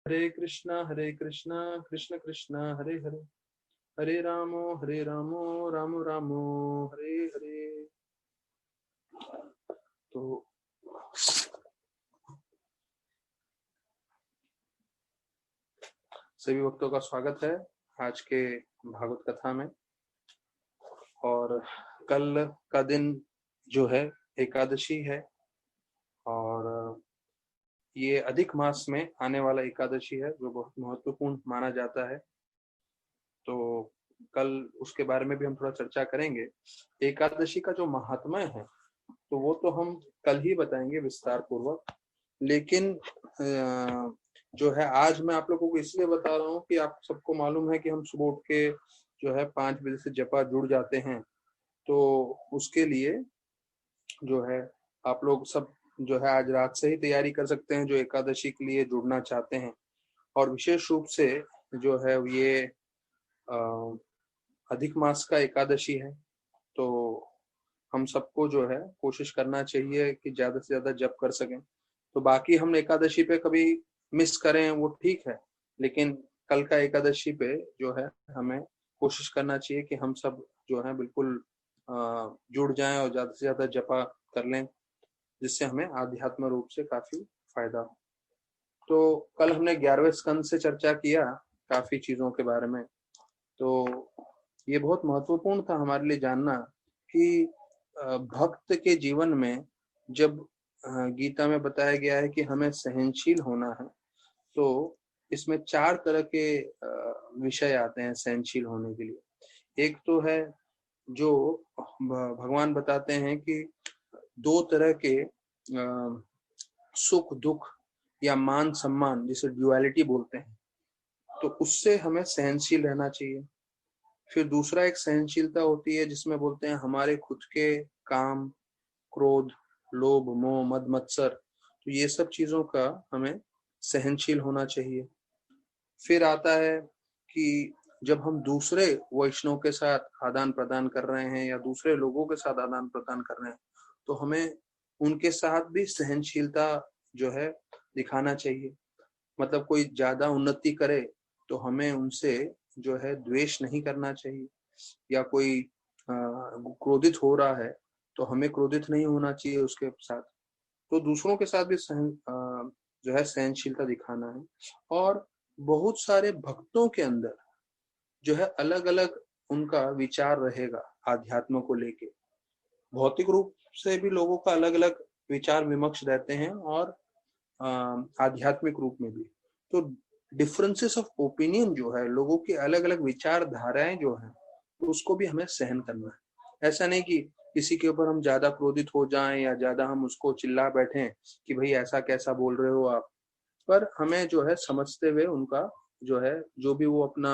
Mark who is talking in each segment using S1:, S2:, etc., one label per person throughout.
S1: हरे कृष्णा कृष्ण कृष्ण हरे हरे, हरे रामो राम रामो हरे हरे। तो सभी भक्तों का स्वागत है आज के भागवत कथा में। और कल का दिन जो है एकादशी है, और ये अधिक मास में आने वाला एकादशी है जो बहुत महत्वपूर्ण माना जाता है। तो कल उसके बारे में भी हम थोड़ा चर्चा करेंगे। एकादशी का जो महात्म्य है तो वो तो हम कल ही बताएंगे विस्तार पूर्वक, लेकिन जो है आज मैं आप लोगों को इसलिए बता रहा हूँ कि आप सबको मालूम है कि हम सुबह उठ के जो है 5 बजे से जपा जुड़ जाते हैं। तो उसके लिए जो है आप लोग सब जो है आज रात से ही तैयारी कर सकते हैं जो एकादशी के लिए जुड़ना चाहते हैं। और विशेष रूप से जो है ये अधिक मास का एकादशी है, तो हम सबको जो है कोशिश करना चाहिए कि ज्यादा से ज्यादा जप कर सकें। तो बाकी हम एकादशी पे कभी मिस करें वो ठीक है, लेकिन कल का एकादशी पे जो है हमें कोशिश करना चाहिए कि हम सब जो है बिल्कुल जुड़ जाएं और ज्यादा से ज्यादा जपा कर लें, जिससे हमें आध्यात्म रूप से काफी फायदा हो। तो कल हमने 11वें स्कंद से चर्चा किया काफी चीजों के बारे में। तो ये बहुत महत्वपूर्ण था हमारे लिए जानना कि भक्त के जीवन में जब गीता में बताया गया है कि हमें सहनशील होना है, तो इसमें 4 तरह के विषय आते हैं सहनशील होने के लिए। एक तो है जो भगवान बताते हैं कि 2 तरह के सुख दुख या मान सम्मान, जिसे ड्युअलिटी बोलते हैं, तो उससे हमें सहनशील रहना चाहिए। फिर दूसरा एक सहनशीलता होती है जिसमें बोलते हैं हमारे खुद के काम, क्रोध, लोभ, मोह, मद मत्सर, तो ये सब चीजों का हमें सहनशील होना चाहिए। फिर आता है कि जब हम दूसरे वैष्णव के साथ आदान प्रदान कर रहे हैं या दूसरे लोगों के साथ आदान प्रदान कर रहे हैं, तो हमें उनके साथ भी सहनशीलता जो है दिखाना चाहिए। मतलब कोई ज्यादा उन्नति करे तो हमें उनसे जो है द्वेष नहीं करना चाहिए, या कोई क्रोधित हो रहा है तो हमें क्रोधित नहीं होना चाहिए उसके साथ। तो दूसरों के साथ भी जो है सहनशीलता दिखाना है। और बहुत सारे भक्तों के अंदर जो है अलग अलग उनका विचार रहेगा आध्यात्म को लेके। भौतिक रूप से भी लोगों का अलग अलग विचार विमर्श रहते हैं, और आध्यात्मिक रूप में भी। तो डिफरेंसेस ऑफ ओपिनियन जो है, लोगों की अलग अलग विचारधाराएं जो है, तो उसको भी हमें सहन करना है। ऐसा नहीं कि किसी के ऊपर हम ज्यादा क्रोधित हो जाएं या ज्यादा हम उसको चिल्ला बैठें कि भाई ऐसा कैसा बोल रहे हो आप। पर हमें जो है समझते हुए उनका जो है जो भी वो अपना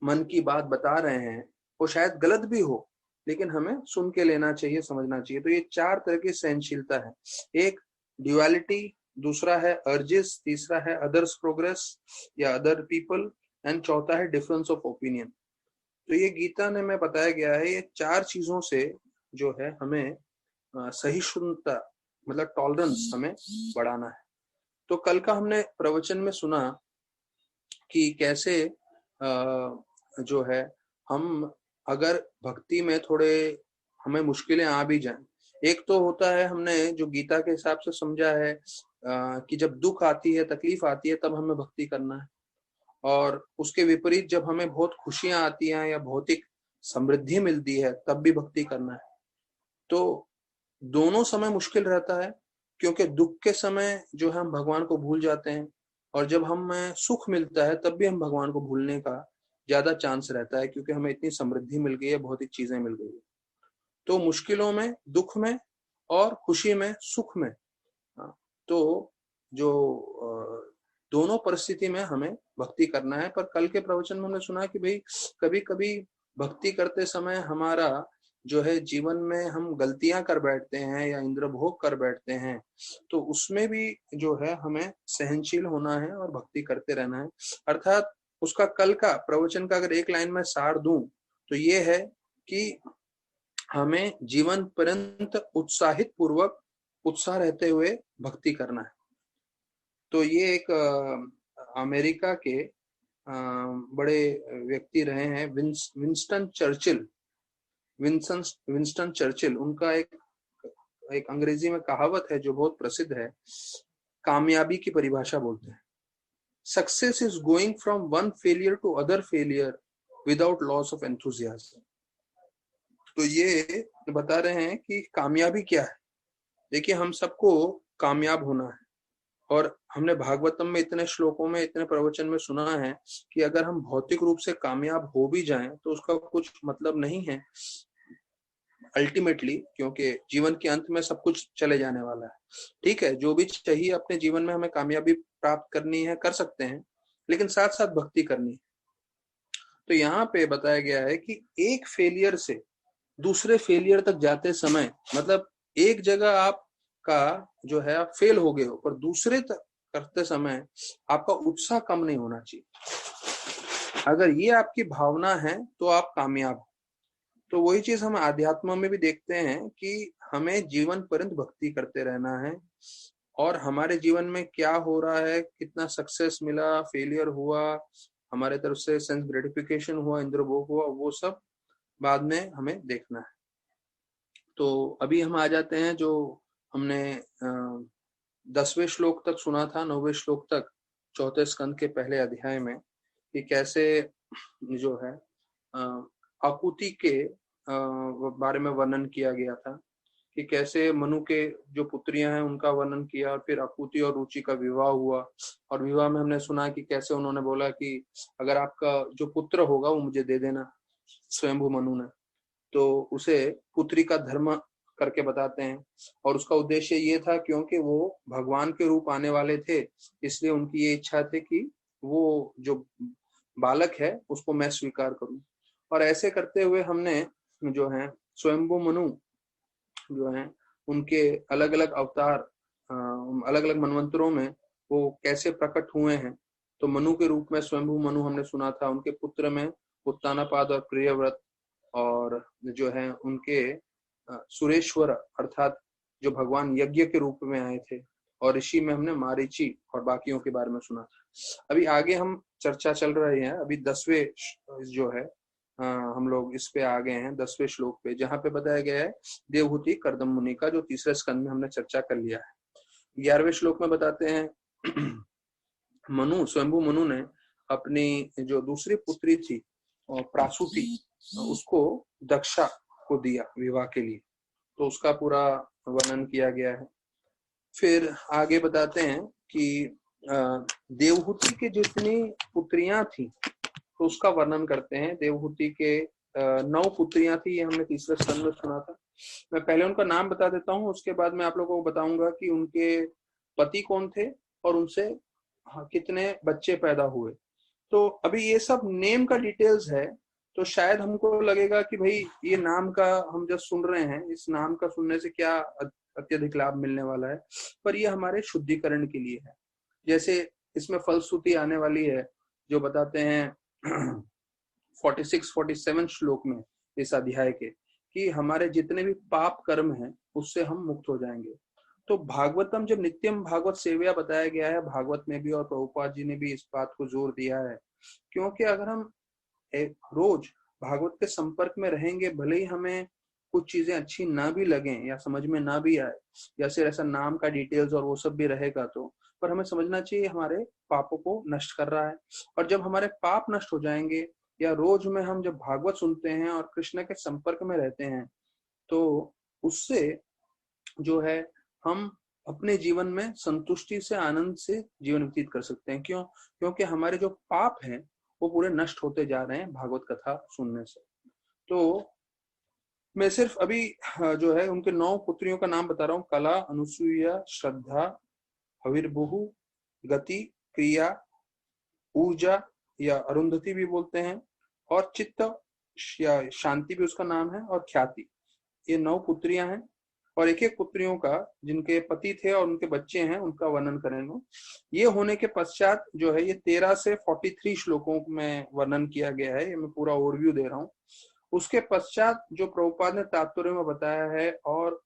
S1: मन की बात बता रहे हैं वो शायद गलत भी हो, लेकिन हमें सुन के लेना चाहिए, समझना चाहिए। तो ये 4 तरह की सहनशीलता है। एक ड्युअलिटी, दूसरा है अर्जेस, तीसरा है अदर्स प्रोग्रेस या अदर पीपल, एंड चौथा है डिफरेंस ऑफ ओपिनियन। तो ये गीता ने में बताया गया है, ये 4 चीजों से जो है हमें सहिष्णुता मतलब टॉलरेंस हमें बढ़ाना है। तो कल का हमने प्रवचन में सुना कि कैसे जो है हम अगर भक्ति में थोड़े हमें मुश्किलें आ भी जाएं। एक तो होता है, हमने जो गीता के हिसाब से समझा है कि जब दुख आती है, तकलीफ आती है, तब हमें भक्ति करना है। और उसके विपरीत जब हमें बहुत खुशियां आती हैं या भौतिक समृद्धि मिलती है, तब भी भक्ति करना है। तो दोनों समय मुश्किल रहता है, क्योंकि दुख के समय जो है हम भगवान को भूल जाते हैं, और जब हमें सुख मिलता है तब भी हम भगवान को भूलने का ज्यादा चांस रहता है, क्योंकि हमें इतनी समृद्धि मिल गई है, भौतिक चीजें मिल गई है। तो मुश्किलों में, दुख में, और खुशी में, सुख में, तो जो दोनों परिस्थिति में हमें भक्ति करना है। पर कल के प्रवचन में हमने सुना कि भाई कभी कभी भक्ति करते समय हमारा जो है जीवन में हम गलतियां कर बैठते हैं या इंद्रभोग कर बैठते हैं, तो उसमें भी जो है हमें सहनशील होना है और भक्ति करते रहना है। अर्थात उसका कल का प्रवचन का अगर एक लाइन में सार दूं तो ये है कि हमें जीवन पर्यंत उत्साहित पूर्वक, उत्साह रहते हुए भक्ति करना है। तो ये एक अमेरिका के बड़े व्यक्ति रहे हैं, विंस्टन चर्चिल। विंस्टन चर्चिल, उनका एक अंग्रेजी में कहावत है जो बहुत प्रसिद्ध है, कामयाबी की परिभाषा बोलते हैं, success is going from one failure to other failure without loss of enthusiasm. तो ये बता रहे हैं कि कामयाबी क्या है। देखिए, हम सबको कामयाब होना है, और हमने भागवतम में इतने श्लोकों में, इतने प्रवचन में सुना है कि अगर हम भौतिक रूप से कामयाब हो भी जाएं तो उसका कुछ मतलब नहीं है अल्टीमेटली, क्योंकि जीवन के अंत में सब कुछ चले जाने वाला है। ठीक है, जो भी चाहिए अपने जीवन में हमें कामयाबी प्राप्त करनी है, कर सकते हैं, लेकिन साथ साथ भक्ति करनी है। तो यहाँ पे बताया गया है कि एक फेलियर से दूसरे फेलियर तक जाते समय, मतलब एक जगह आपका जो है आप फेल हो गए हो, पर दूसरे तक करते समय आपका उत्साह कम नहीं होना चाहिए। अगर ये आपकी भावना है तो आप कामयाब हो। तो वही चीज हम आध्यात्म में भी देखते हैं कि हमें जीवन पर्यंत भक्ति करते रहना है, और हमारे जीवन में क्या हो रहा है, कितना सक्सेस मिला, फेलियर हुआ, हमारे तरफ से सेंस ग्रेटिफिकेशन हुआ, इंद्रभोग हुआ, वो सब बाद में हमें देखना है। तो अभी हम आ जाते हैं जो हमने 10वें श्लोक तक सुना था, 9वें श्लोक तक, चौथे स्कंद के पहले अध्याय में, कि कैसे जो है आकुति के बारे में वर्णन किया गया था, कि कैसे मनु के जो पुत्रियां हैं उनका वर्णन किया, और फिर आकुति और रुचि का विवाह हुआ। और विवाह में हमने सुना कि कैसे उन्होंने बोला कि अगर आपका जो पुत्र होगा वो मुझे दे देना, स्वयंभू मनु ने। तो उसे पुत्री का धर्म करके बताते हैं, और उसका उद्देश्य ये था क्योंकि वो भगवान के रूप आने वाले थे, इसलिए उनकी ये इच्छा थी कि वो जो बालक है उसको मैं स्वीकार करूं। और ऐसे करते हुए हमने जो है स्वयंभू मनु जो है उनके अलग अलग अवतार, अलग अलग मनवंतरों में वो कैसे प्रकट हुए हैं। तो मनु के रूप में स्वयंभू मनु हमने सुना था, उनके पुत्र में उत्तानापाद और प्रियव्रत, और जो है उनके सुरेश्वर अर्थात जो भगवान यज्ञ के रूप में आए थे, और ऋषि में हमने मारीची और बाकियों के बारे में सुना था। अभी आगे हम चर्चा चल रही है, अभी 10वें जो है हम लोग इस पे आ गए हैं 10वें श्लोक पे, जहाँ पे बताया गया है देवहूति कर्दम मुनि का, जो तीसरे स्कंद में हमने चर्चा कर लिया है। 11वें श्लोक में बताते हैं मनु, स्वयंभू मनु ने अपनी जो दूसरी पुत्री थी प्रासुति, उसको दक्षा को दिया विवाह के लिए, तो उसका पूरा वर्णन किया गया है। फिर आगे बताते हैं कि देवहूति के जितनी पुत्रियां थी तो उसका वर्णन करते हैं। देवहूति के 9 पुत्रियां थी, ये हमने तीसरे स्कंद में सुना था। मैं पहले उनका नाम बता देता हूँ, उसके बाद मैं आप लोगों को बताऊंगा कि उनके पति कौन थे और उनसे कितने बच्चे पैदा हुए। तो अभी ये सब नेम का डिटेल्स है, तो शायद हमको लगेगा कि भाई ये नाम का हम जब सुन रहे हैं, इस नाम का सुनने से क्या अत्यधिक लाभ मिलने वाला है, पर ये हमारे शुद्धिकरण के लिए है। जैसे इसमें फलश्रुति आने वाली है जो बताते हैं 46-47 श्लोक में इस अध्याय के, कि हमारे जितने भी पाप कर्म हैं उससे हम मुक्त हो जाएंगे। तो भागवतम जब नित्यम भागवत सेव्या बताया गया है भागवत में भी, और प्रभुपाद जी ने भी इस बात को जोर दिया है, क्योंकि अगर हम एक रोज भागवत के संपर्क में रहेंगे, भले ही हमें कुछ चीजें अच्छी ना भी लगे या समझ में ना भी आए, या फिर ऐसा नाम का डिटेल्स और वो सब भी रहेगा, तो पर हमें समझना चाहिए हमारे पापों को नष्ट कर रहा है। और जब हमारे पाप नष्ट हो जाएंगे, या रोज में हम जब भागवत सुनते हैं और कृष्ण के संपर्क में रहते हैं, तो उससे जो है हम अपने जीवन में संतुष्टि से, आनंद से जीवन व्यतीत कर सकते हैं। क्यों? क्योंकि हमारे जो पाप हैं वो पूरे नष्ट होते जा रहे हैं भागवत कथा सुनने से। तो मैं सिर्फ अभी जो है उनके 9 पुत्रियों का नाम बता रहा हूँ। कला, अनुसुईया, श्रद्धा, हविर्भुहु, गति, क्रिया, ऊर्जा या अरुंधति भी बोलते हैं, और चित्त या शांति भी उसका नाम है, और ख्याति। ये 9 पुत्रियां हैं, और एक एक पुत्रियों का जिनके पति थे और उनके बच्चे हैं उनका वर्णन करेंगे। ये होने के पश्चात जो है ये 13 से 43 श्लोकों में वर्णन किया गया है, ये मैं पूरा ओवरव्यू दे रहा हूँ। उसके पश्चात जो प्रभुपाद ने तात्पर्य में बताया है, और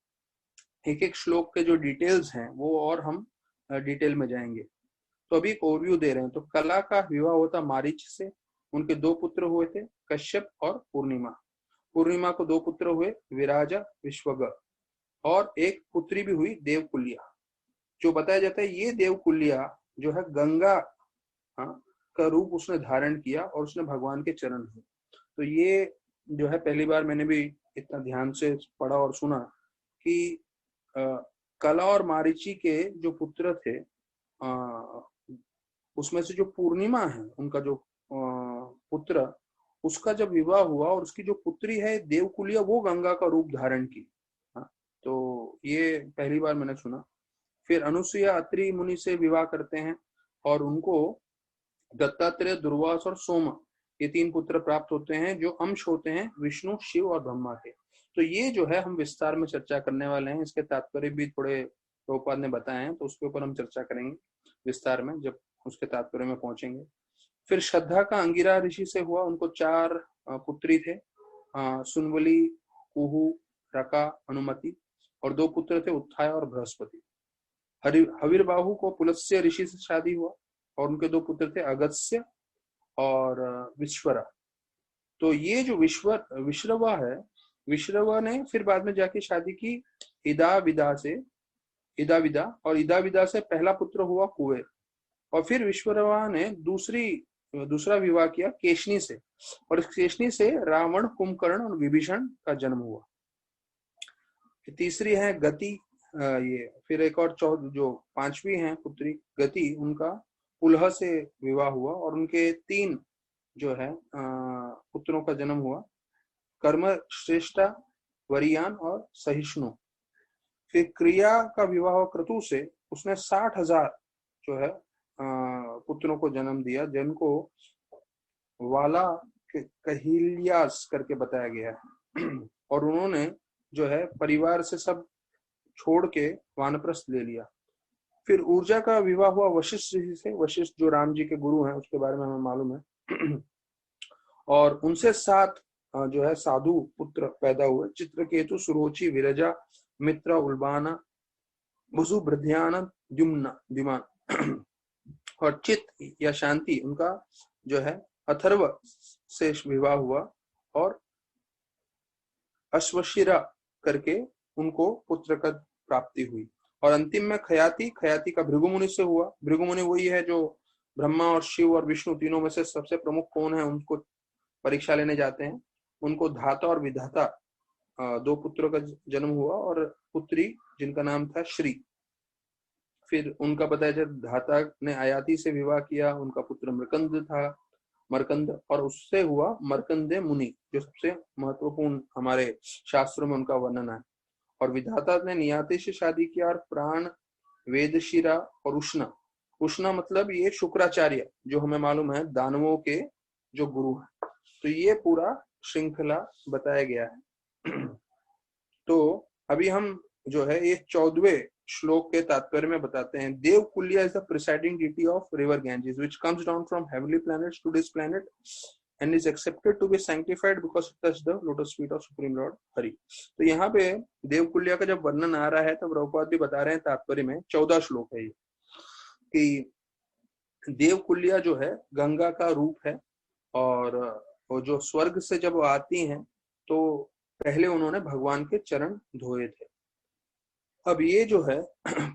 S1: एक एक श्लोक के जो डिटेल्स हैं वो और हम डिटेल में जाएंगे। तो अभी एक ओवरव्यू दे रहे हैं। तो कला का विवाह होता मारीच से, उनके 2 पुत्र हुए थे, कश्यप और पूर्णिमा। पूर्णिमा को 2 पुत्र हुए, विराजा, विश्वग, और एक पुत्री भी हुई, देवकुल्या। जो बताया जाता है ये देवकुल्या जो है गंगा, हाँ, का रूप उसने धारण किया और उसने भगवान के चरण हुए। तो ये जो है पहली बार मैंने भी इतना ध्यान से पढ़ा और सुना कि कला और मारीची के जो पुत्र थे, उसमें से जो पूर्णिमा है उनका जो पुत्र, उसका जब विवाह हुआ और उसकी जो पुत्री है देवकुलिया, वो गंगा का रूप धारण की। हाँ, तो ये पहली बार मैंने सुना। फिर अनुसुईया अत्रि मुनि से विवाह करते हैं और उनको दत्तात्रेय, दुर्वास और सोम, ये 3 पुत्र प्राप्त होते हैं जो अंश होते हैं विष्णु, शिव और ब्रह्मा के। तो ये जो है हम विस्तार में चर्चा करने वाले हैं, इसके तात्पर्य भी थोड़े प्रभुपाद ने बताए हैं, तो उसके ऊपर हम चर्चा करेंगे विस्तार में जब उसके तात्पर्य में पहुंचेंगे। फिर श्रद्धा का अंगिरा ऋषि से हुआ, उनको 4 पुत्री थे, सुनवली, कुहू, रका, अनुमति, और 2 पुत्र थे, उत्थाय और बृहस्पति। हविर्बाहु को पुलस्त्य ऋषि से शादी हुआ और उनके 2 पुत्र थे, अगस्त्य और विश्वरा। तो ये जो विश्रवा है, विश्रवा ने फिर बाद में जाके शादी की इदाविदा से, इदाविदा, और इदाविदा से पहला पुत्र हुआ कुबेर। और फिर विश्वरवा ने दूसरा विवाह किया केशनी से, और इस केशनी से रावण, कुंभकर्ण और विभीषण का जन्म हुआ। तीसरी है गति, ये फिर एक और जो 5वीं है पुत्री गति, उनका पुलह से विवाह हुआ और उनके 3 जो है पुत्रों का जन्म हुआ, कर्म श्रेष्ठा, वरियान और सहिष्णु। फिर क्रिया का विवाह क्रतु से, उसने 60,000 जो है पुत्रों को जन्म दिया, जिनको वाला कहिलियास करके बताया गया है। और उन्होंने जो है परिवार से सब छोड़ के वानप्रस्थ ले लिया। फिर ऊर्जा का विवाह हुआ वशिष्ठ ऋषि से, वशिष्ठ जो राम जी के गुरु हैं, उसके बारे में हमें मालूम है। और उनसे 7 जो है साधु पुत्र पैदा हुए, चित्रकेतु, सुरोचि, विरजा, मित्र, उल्बाना, वसु, बृध्यान, द्युम्न, और चित या शांति, उनका जो है अथर्व से विवाह हुआ और अश्वशिरा करके उनको पुत्र का प्राप्ति हुई। और अंतिम में खयाति का भृगु मुनि से हुआ। भृगु मुनि वही है जो ब्रह्मा और शिव और विष्णु तीनों में से सबसे प्रमुख कौन है उनको परीक्षा लेने जाते हैं। उनको धाता और विधाता 2 पुत्रों का जन्म हुआ और पुत्री जिनका नाम था श्री। फिर उनका बताया जाए, धाता ने आयाति से विवाह किया, उनका पुत्र मरकंद था, मरकंद, और उससे हुआ मरकंदे मुनि, जो सबसे महत्वपूर्ण हमारे शास्त्रों में उनका वर्णन है। और विधाता ने नियाति से शादी किया और प्राण, वेदशिरा और उष्णा। उष्णा मतलब ये शुक्राचार्य, जो हमें मालूम है दानवों के जो गुरु हैं। तो ये पूरा श्रृंखला बताया गया है। तो अभी हम जो है ये 14वें श्लोक के तात्पर्य में बताते हैं। Devakulya is the presiding deity of river Ganges which comes down from heavenly planets to this planet and is accepted to be sanctified because it touched the lotus feet of supreme lord Hari। तो यहाँ पे देवकुल्या का जब वर्णन आ रहा है तब प्रभुपाद भी बता रहे हैं तात्पर्य में, 14 श्लोक है ये, कि देवकुल्या जो है गंगा का रूप है और वो जो स्वर्ग से जब आती हैं तो पहले उन्होंने भगवान के चरण धोए थे। अब ये जो है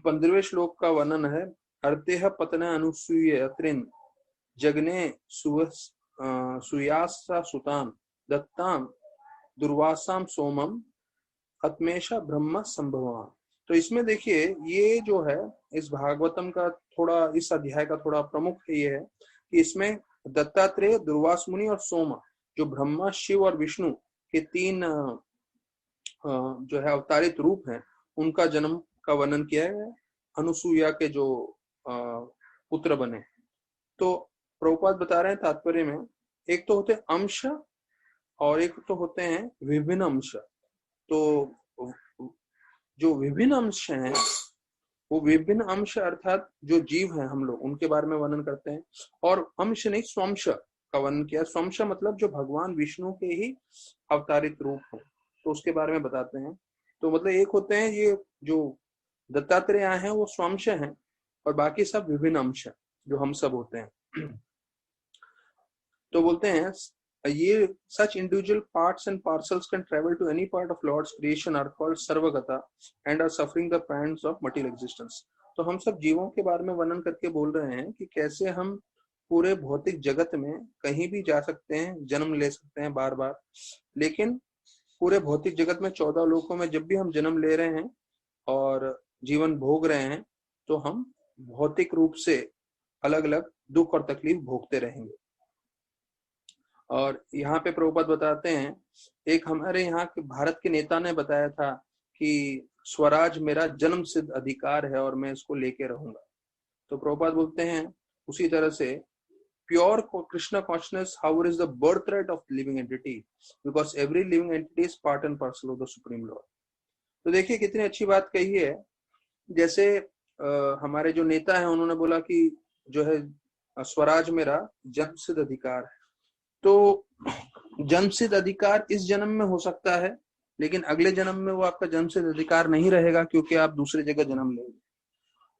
S1: 15वें श्लोक का वर्णन है। अर्तेह पतन अनुसूय अत्रिन जगने सुयासा सुताम दत्ताम दुर्वासाम सोमम आत्मेशा ब्रह्म संभवान। तो इसमें देखिए ये जो है इस भागवतम का थोड़ा, इस अध्याय का थोड़ा प्रमुख ये है कि इसमें दत्तात्रेय, दुर्वास मुनि और सोम, जो ब्रह्मा, शिव और विष्णु के 3 जो है अवतारित रूप हैं, उनका जन्म का वर्णन किया है। अनुसूया के जो पुत्र बने, तो प्रभुपाद बता रहे हैं तात्पर्य में, एक तो होते अंश और एक तो होते हैं विभिन्न अंश। तो जो विभिन्न अंश हैं वो विभिन्न अंश अर्थात जो जीव हैं हम लोग, उनके बारे में वर्णन करते हैं। और अंश नहीं, स्वंश का वर्णन किया। स्वंश मतलब जो भगवान विष्णु के ही अवतारित रूप हैं, तो उसके बारे में बताते हैं। तो मतलब एक होते हैं ये जो दत्तात्रेय हैं वो स्वंश हैं और बाकी सब विभिन्न अंश है। जो हम सब होते हैं। तो बोलते हैं ये such individual parts and parcels can travel to any part of Lord's creation are called sarvagata and are suffering the pangs of material existence। तो हम सब जीवों के बारे में वर्णन करके बोल रहे हैं कि कैसे हम पूरे भौतिक जगत में कहीं भी जा सकते हैं, जन्म ले सकते हैं बार बार, लेकिन पूरे भौतिक जगत में 14 लोकों में जब भी हम जन्म ले रहे हैं और जीवन भोग रहे हैं तो हम भौतिक रूप से अलग अलग दुख और तकलीफ भोगते रहेंगे। और यहाँ पे प्रभुपाद बताते हैं, एक हमारे यहाँ के भारत के नेता ने बताया था कि स्वराज मेरा जन्म सिद्ध अधिकार है और मैं इसको लेके रहूंगा। तो प्रभुपाद बोलते हैं उसी तरह से pure Krishna consciousness how is the birth right of living entity because every living entity is part and parcel of the supreme Lord. तो देखिए कितनी अच्छी बात कही है। जैसे हमारे जो नेता है उन्होंने बोला कि जो है स्वराज मेरा जन्म सिद्ध अधिकार है। तो जन्मसिद्ध अधिकार इस जन्म में हो सकता है, लेकिन अगले जन्म में वो आपका जन्मसिद्ध अधिकार नहीं रहेगा क्योंकि आप दूसरी जगह जन्म लेंगे।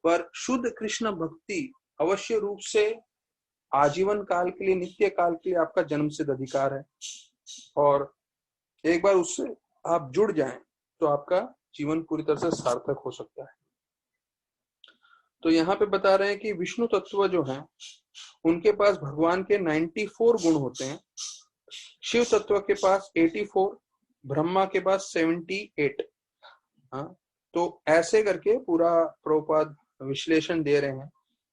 S1: पर शुद्ध कृष्ण भक्ति अवश्य रूप से आजीवन काल के लिए, नित्य काल के लिए आपका जन्मसिद्ध अधिकार है और एक बार उससे आप जुड़ जाएं तो आपका जीवन पूरी तरह से सार्थक हो सकता है। तो यहाँ पे बता रहे हैं कि विष्णु तत्व जो है उनके पास भगवान के 94 गुण होते हैं, शिव तत्व के पास 84, ब्रह्मा के पास 78। हाँ, तो ऐसे करके पूरा प्रभुपाद विश्लेषण दे रहे हैं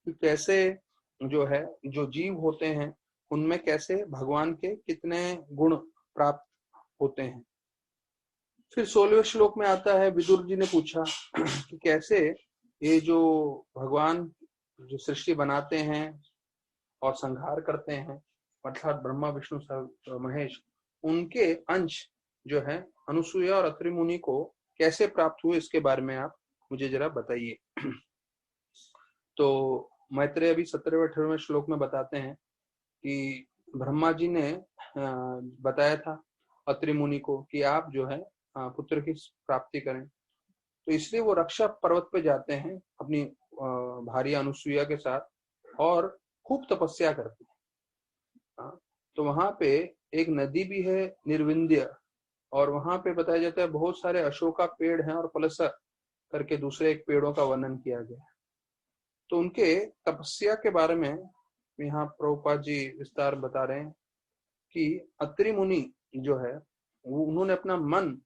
S1: कि कैसे जो है जो जीव होते हैं उनमें कैसे भगवान के कितने गुण प्राप्त होते हैं। फिर 16वें श्लोक में आता है, विदुर जी ने पूछा कि कैसे ये जो भगवान जो सृष्टि बनाते हैं और संहार करते हैं, अर्थात ब्रह्मा विष्णु महेश, उनके अंश जो है अनुसूया और अत्रि मुनि को कैसे प्राप्त हुए, इसके बारे में आप मुझे जरा बताइए। तो मैत्रेय अभी 17वें 18वें श्लोक में बताते हैं कि ब्रह्मा जी ने बताया था अत्रि मुनि को कि आप जो है पुत्र की प्राप्ति करें, तो इसलिए वो रक्षा पर्वत पे जाते हैं अपनी भार्या अनुसूया के साथ और खूब तपस्या करते हैं। तो वहां पे एक नदी भी है निर्विंध्य, और वहां पे बताया जाता है बहुत सारे अशोका पेड़ हैं और पलसर करके दूसरे एक पेड़ों का वर्णन किया गया है। तो उनके तपस्या के बारे में यहाँ प्रभुपाद जी विस्तार बता रहे हैं कि अत्रि मुनि जो है उन्होंने अपना मन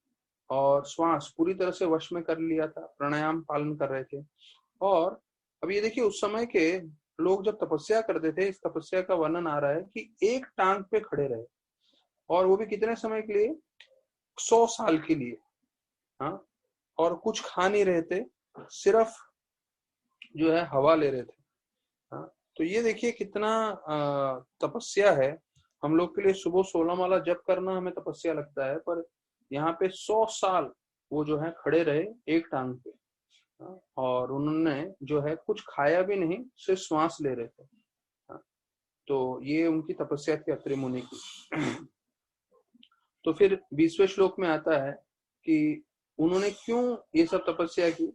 S1: और श्वास पूरी तरह से वश में कर लिया था, प्राणायाम पालन कर रहे थे। और अब ये देखिए उस समय के लोग जब तपस्या करते थे, इस तपस्या का वर्णन आ रहा है कि एक टांग पे खड़े रहे, और वो भी कितने समय के लिए, 100 साल के लिए। हाँ, और कुछ खा नहीं रहे थे, सिर्फ जो है हवा ले रहे थे। हाँ, तो ये देखिए कितना तपस्या है। हम लोग के लिए सुबह 16 माला जप करना हमें तपस्या लगता है, पर यहाँ पे 100 साल वो जो है खड़े रहे एक टांग पे, और उन्होंने जो है कुछ खाया भी नहीं, सिर्फ श्वास ले रहे थे। तो ये उनकी तपस्या थी अत्रि मुनि की। तो फिर 20वें श्लोक में आता है कि उन्होंने क्यों ये सब तपस्या की,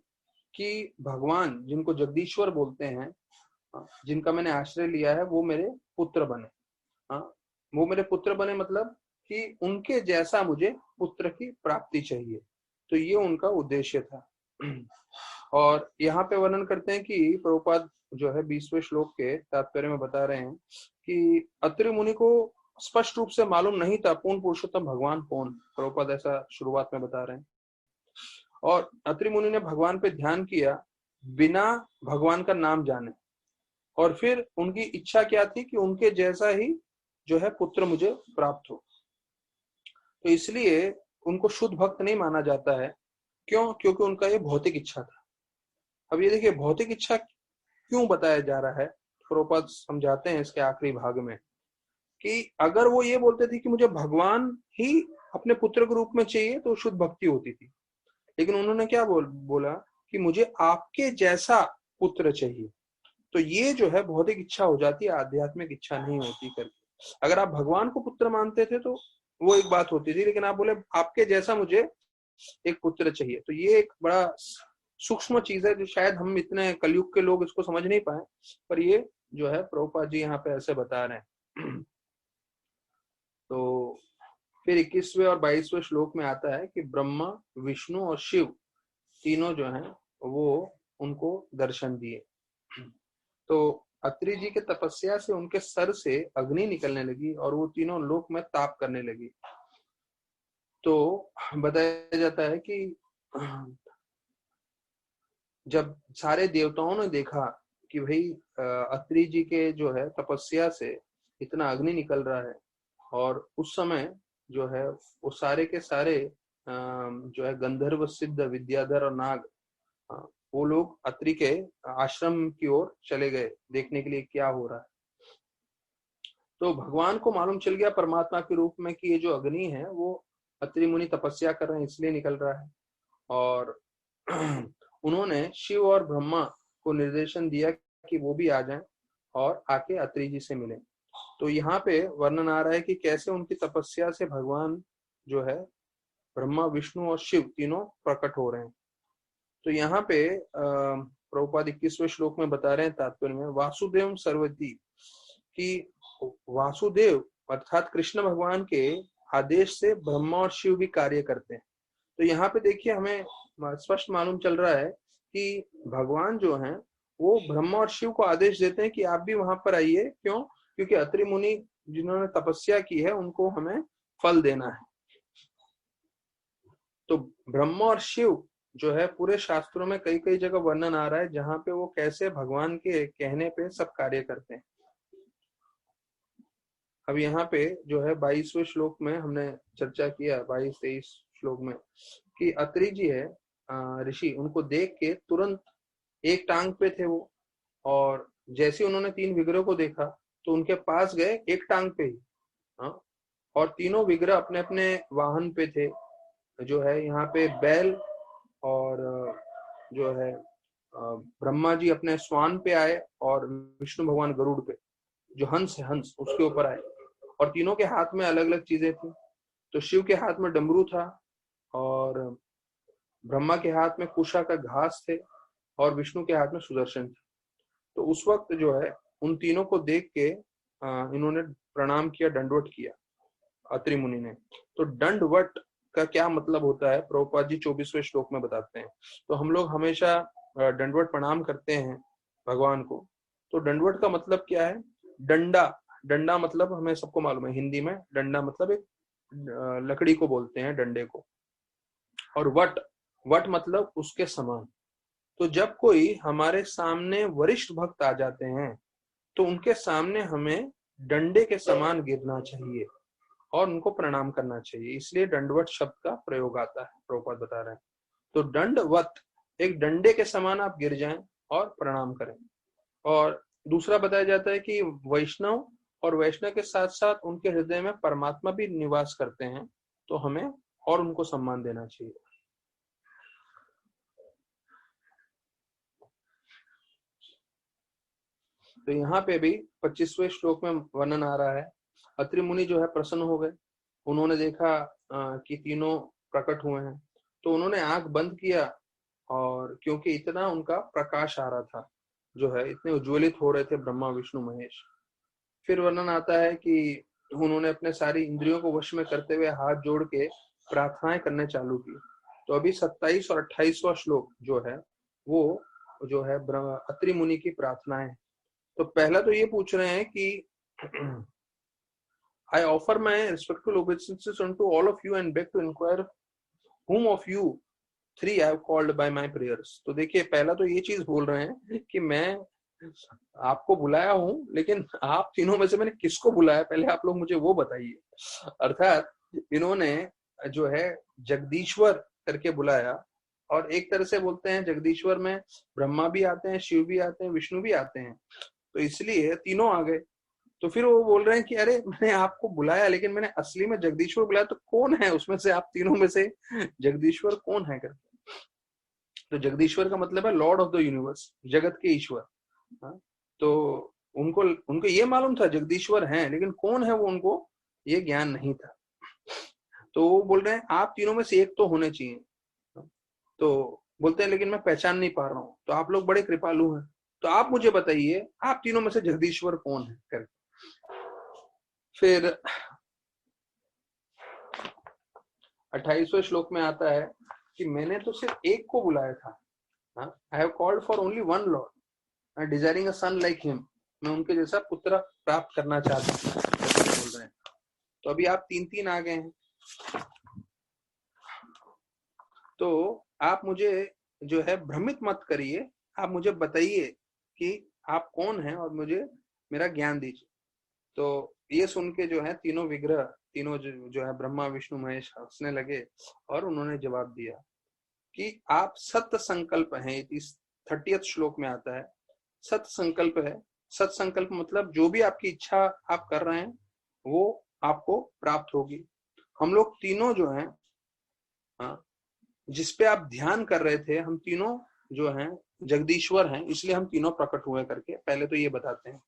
S1: कि भगवान जिनको जगदीश्वर बोलते हैं, जिनका मैंने आश्रय लिया है, वो मेरे पुत्र बने। वो मेरे पुत्र बने मतलब कि उनके जैसा मुझे पुत्र की प्राप्ति चाहिए। तो ये उनका उद्देश्य था। और यहाँ पे वर्णन करते हैं कि प्रभुपाद जो है 20वें श्लोक के तात्पर्य में बता रहे हैं कि अत्रि मुनि को स्पष्ट रूप से मालूम नहीं था पूर्ण पुरुषोत्तम भगवान कौन। प्रभुपाद ऐसा शुरुआत में बता रहे हैं। और अत्रि मुनि ने भगवान पे ध्यान किया बिना भगवान का नाम जाने, और फिर उनकी इच्छा क्या थी कि उनके जैसा ही जो है पुत्र मुझे प्राप्त हो। तो इसलिए उनको शुद्ध भक्त नहीं माना जाता है। क्यों? क्योंकि उनका ये भौतिक इच्छा था। अब ये देखिए भौतिक इच्छा क्यों बताया जा रहा है, प्रभुपाद समझाते हैं इसके आखिरी भाग में कि अगर वो ये बोलते थे कि मुझे भगवान ही अपने पुत्र के रूप में चाहिए तो शुद्ध भक्ति होती थी, लेकिन उन्होंने क्या बोला कि मुझे आपके जैसा पुत्र चाहिए। तो ये जो है भौतिक इच्छा हो जाती है, आध्यात्मिक इच्छा नहीं होती करके। अगर आप भगवान को पुत्र मानते थे तो वो एक बात होती थी, लेकिन आप बोले आपके जैसा मुझे एक पुत्र चाहिए। तो ये एक बड़ा सूक्ष्म चीज है जो शायद हम इतने कलयुग के लोग इसको समझ नहीं पाए, पर ये जो है प्रभुपाद जी यहाँ पे ऐसे बता रहे हैं। तो फिर 21वें और 22वें श्लोक में आता है कि ब्रह्मा, विष्णु और शिव तीनों जो हैं वो उनको दर्शन दिए। तो अत्रि जी के तपस्या से उनके सर से अग्नि निकलने लगी और वो तीनों लोक में ताप करने लगी। तो बताया जाता है कि जब सारे देवताओं ने देखा कि भाई अत्रि जी के जो है तपस्या से इतना अग्नि निकल रहा है, और उस समय जो है वो सारे के सारे जो है गंधर्व, सिद्ध, विद्याधर और नाग, वो लोग अत्रि के आश्रम की ओर चले गए देखने के लिए क्या हो रहा है। तो भगवान को मालूम चल गया परमात्मा के रूप में कि ये जो अग्नि है वो अत्रि मुनि तपस्या कर रहे हैं इसलिए निकल रहा है। और उन्होंने शिव और ब्रह्मा को निर्देशन दिया कि वो भी आ जाएं और आके अत्रि जी से मिलें। तो यहाँ पे वर्णन आ रहा है कि कैसे उनकी तपस्या से भगवान जो है ब्रह्मा, विष्णु और शिव तीनों प्रकट हो रहे हैं। तो यहाँ पे प्रभुपाद 21वें श्लोक में बता रहे हैं तात्पर्य में, वासुदेव सर्वती, कि वासुदेव अर्थात कृष्ण भगवान के आदेश से ब्रह्मा और शिव भी कार्य करते हैं। तो यहाँ पे देखिए हमें स्पष्ट मालूम चल रहा है कि भगवान जो हैं वो ब्रह्मा और शिव को आदेश देते हैं कि आप भी वहां पर आइए। क्यों? क्योंकि अत्रि मुनि जिन्होंने तपस्या की है उनको हमें फल देना है। तो ब्रह्मा और शिव जो है पूरे शास्त्रों में कई कई जगह वर्णन आ रहा है जहां पे वो कैसे भगवान के कहने पे सब कार्य करते हैं। अब यहाँ पे जो है 22वें श्लोक में हमने चर्चा किया, 22-23 श्लोक में, कि अत्रि जी है ऋषि, उनको देख के तुरंत एक टांग पे थे वो, और जैसे उन्होंने 3 विग्रह को देखा तो उनके पास गए एक टांग पे ही। हाँ, और तीनों विग्रह अपने अपने वाहन पे थे, जो है यहाँ पे बैल, और जो है ब्रह्मा जी अपने स्वान पे आए, और विष्णु भगवान गरुड़ पे, जो हंस है हंस उसके ऊपर आए, और तीनों के हाथ में अलग अलग चीजें थी। तो शिव के हाथ में डमरू था, और ब्रह्मा के हाथ में कुशा का घास थे, और विष्णु के हाथ में सुदर्शन थे। तो उस वक्त जो है उन तीनों को देख के इन्होंने प्रणाम किया, दंडवत किया अत्रि मुनि ने। तो दंडवत का क्या मतलब होता है प्रभुपाद जी 24वें श्लोक में बताते हैं। तो हम लोग हमेशा दंडवत प्रणाम करते हैं भगवान को। तो दंडवत का मतलब क्या है? डंडा, डंडा मतलब हमें सबको मालूम है, हिंदी में डंडा मतलब एक लकड़ी को बोलते हैं, डंडे को। और वट, वट मतलब उसके समान। तो जब कोई हमारे सामने वरिष्ठ भक्त आ जाते हैं तो उनके सामने हमें डंडे के समान गिरना चाहिए और उनको प्रणाम करना चाहिए, इसलिए दंडवत शब्द का प्रयोग आता है, प्रभुपाद बता रहे हैं। तो दंडवत, एक डंडे के समान आप गिर जाएं और प्रणाम करें। और दूसरा बताया जाता है कि वैष्णव, और वैष्णव के साथ साथ उनके हृदय में परमात्मा भी निवास करते हैं, तो हमें और उनको सम्मान देना चाहिए। तो यहाँ पे भी 25वें श्लोक में वर्णन आ रहा है, अत्रि मुनि जो है प्रसन्न हो गए। उन्होंने देखा कि तीनों प्रकट हुए हैं, तो उन्होंने आंख बंद किया, और क्योंकि इतना उनका प्रकाश आ रहा था, जो है इतने उज्ज्वलित हो रहे थे ब्रह्मा, विष्णु, महेश। फिर वर्णन आता है कि उन्होंने अपने सारी इंद्रियों को वश में करते हुए हाथ जोड़ के प्रार्थनाएं करने चालू की। तो अभी 27 और 28वां श्लोक जो है वो जो है अत्रि मुनि की प्रार्थनाएं। तो पहला तो ये पूछ रहे हैं कि I offer my respectful obeisances unto all of you and beg to inquire whom of you three I have called by my prayers। तो देखिए पहला तो ये चीज बोल रहे हैं कि मैं आपको बुलाया हूं, लेकिन आप तीनों में से मैंने किसको बुलाया, पहले आप लोग मुझे वो बताइए। अर्थात इन्होंने जो है जगदीश्वर करके बुलाया, और एक तरह से बोलते हैं जगदीश्वर में ब्रह्मा भी आते हैं, शिव भी आते हैं, विष्णु भी आते हैं, तो इसलिए तीनों आ गए। तो फिर वो बोल रहे हैं कि अरे मैंने आपको बुलाया लेकिन मैंने असली में जगदीश्वर बुलाया, तो कौन है उसमें से, आप तीनों में से जगदीश्वर कौन है करके। तो जगदीश्वर का मतलब है लॉर्ड ऑफ द यूनिवर्स, जगत के ईश्वर। हाँ? तो उनको उनको ये मालूम था जगदीश्वर हैं, लेकिन कौन है वो उनको ये ज्ञान नहीं था। तो वो बोल रहे हैं आप तीनों में से एक तो होने चाहिए। तो बोलते हैं लेकिन मैं पहचान नहीं पा रहा हूँ। तो आप लोग बड़े कृपालु हैं, तो आप मुझे बताइए आप तीनों में से जगदीश्वर कौन है करके। फिर 28वें श्लोक में आता है कि मैंने तो सिर्फ एक को बुलाया था, I have called for only one lord desiring a son like him, मैं उनके जैसा पुत्र प्राप्त करना चाहता हूँ बोल रहे हैं। तो अभी आप 3-3 आ गए हैं। तो आप मुझे जो है भ्रमित मत करिए, आप मुझे बताइए कि आप कौन हैं और मुझे मेरा ज्ञान दीजिए। तो ये सुन के जो है तीनों विग्रह, तीनों जो है ब्रह्मा विष्णु महेश हंसने लगे और उन्होंने जवाब दिया कि आप सत्य संकल्प हैं। इस 30th श्लोक में आता है सत्य संकल्प है। सत्य संकल्प मतलब जो भी आपकी इच्छा आप कर रहे हैं वो आपको प्राप्त होगी। हम लोग तीनों जो हैं, जिस पे आप ध्यान कर रहे थे, हम तीनों जो हैं जगदीश्वर हैं, इसलिए हम तीनों प्रकट हुए करके पहले तो ये बताते हैं।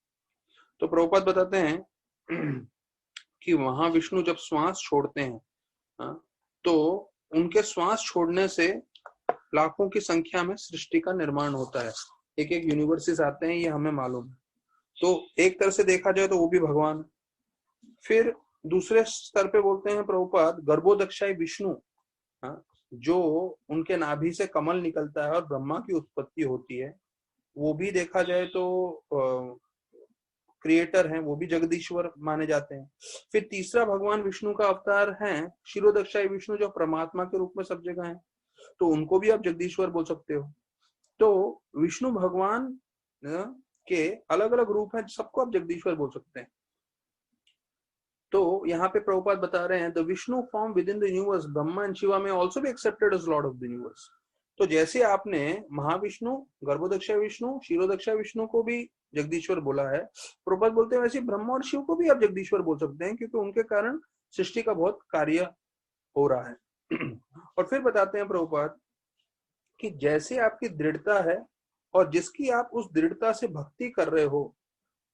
S1: तो प्रभुपाद बताते हैं कि वहां विष्णु जब श्वास छोड़ते हैं तो उनके श्वास छोड़ने से लाखों की संख्या में सृष्टि का निर्माण होता है। एक एक यूनिवर्सेस आते हैं, ये हमें मालूम है। तो एक तरह से देखा जाए तो वो भी भगवान। फिर दूसरे स्तर पे बोलते हैं प्रभुपाद गर्भोदक्षाई विष्णु, जो उनके नाभि से कमल निकलता है और ब्रह्मा की उत्पत्ति होती है, वो भी देखा जाए तो क्रिएटर हैं, वो भी जगदीश्वर माने जाते हैं। फिर तीसरा भगवान विष्णु का अवतार है क्षीरोदक्षाई विष्णु, जो परमात्मा के रूप में सब जगह है, तो उनको भी आप जगदीश्वर बोल सकते हो। तो विष्णु भगवान के अलग अलग रूप हैं, सबको आप जगदीश्वर बोल सकते हैं। तो यहाँ पे प्रभुपाद बता रहे हैं the Vishnu form within the universe Brahma and Shiva में also be accepted as lord of the universe. तो जैसे आपने महाविष्णु, गर्भोदक्ष विष्णु, क्षीरोदक्ष विष्णु को भी जगदीश्वर बोला है, प्रभुपाद बोलते हैं वैसे ब्रह्मा और शिव को भी आप जगदीश्वर बोल सकते हैं, क्योंकि उनके कारण सृष्टि का बहुत कार्य हो रहा है। और फिर बताते हैं प्रभुपाद कि जैसे आपकी दृढ़ता है और जिसकी आप उस दृढ़ता से भक्ति कर रहे हो,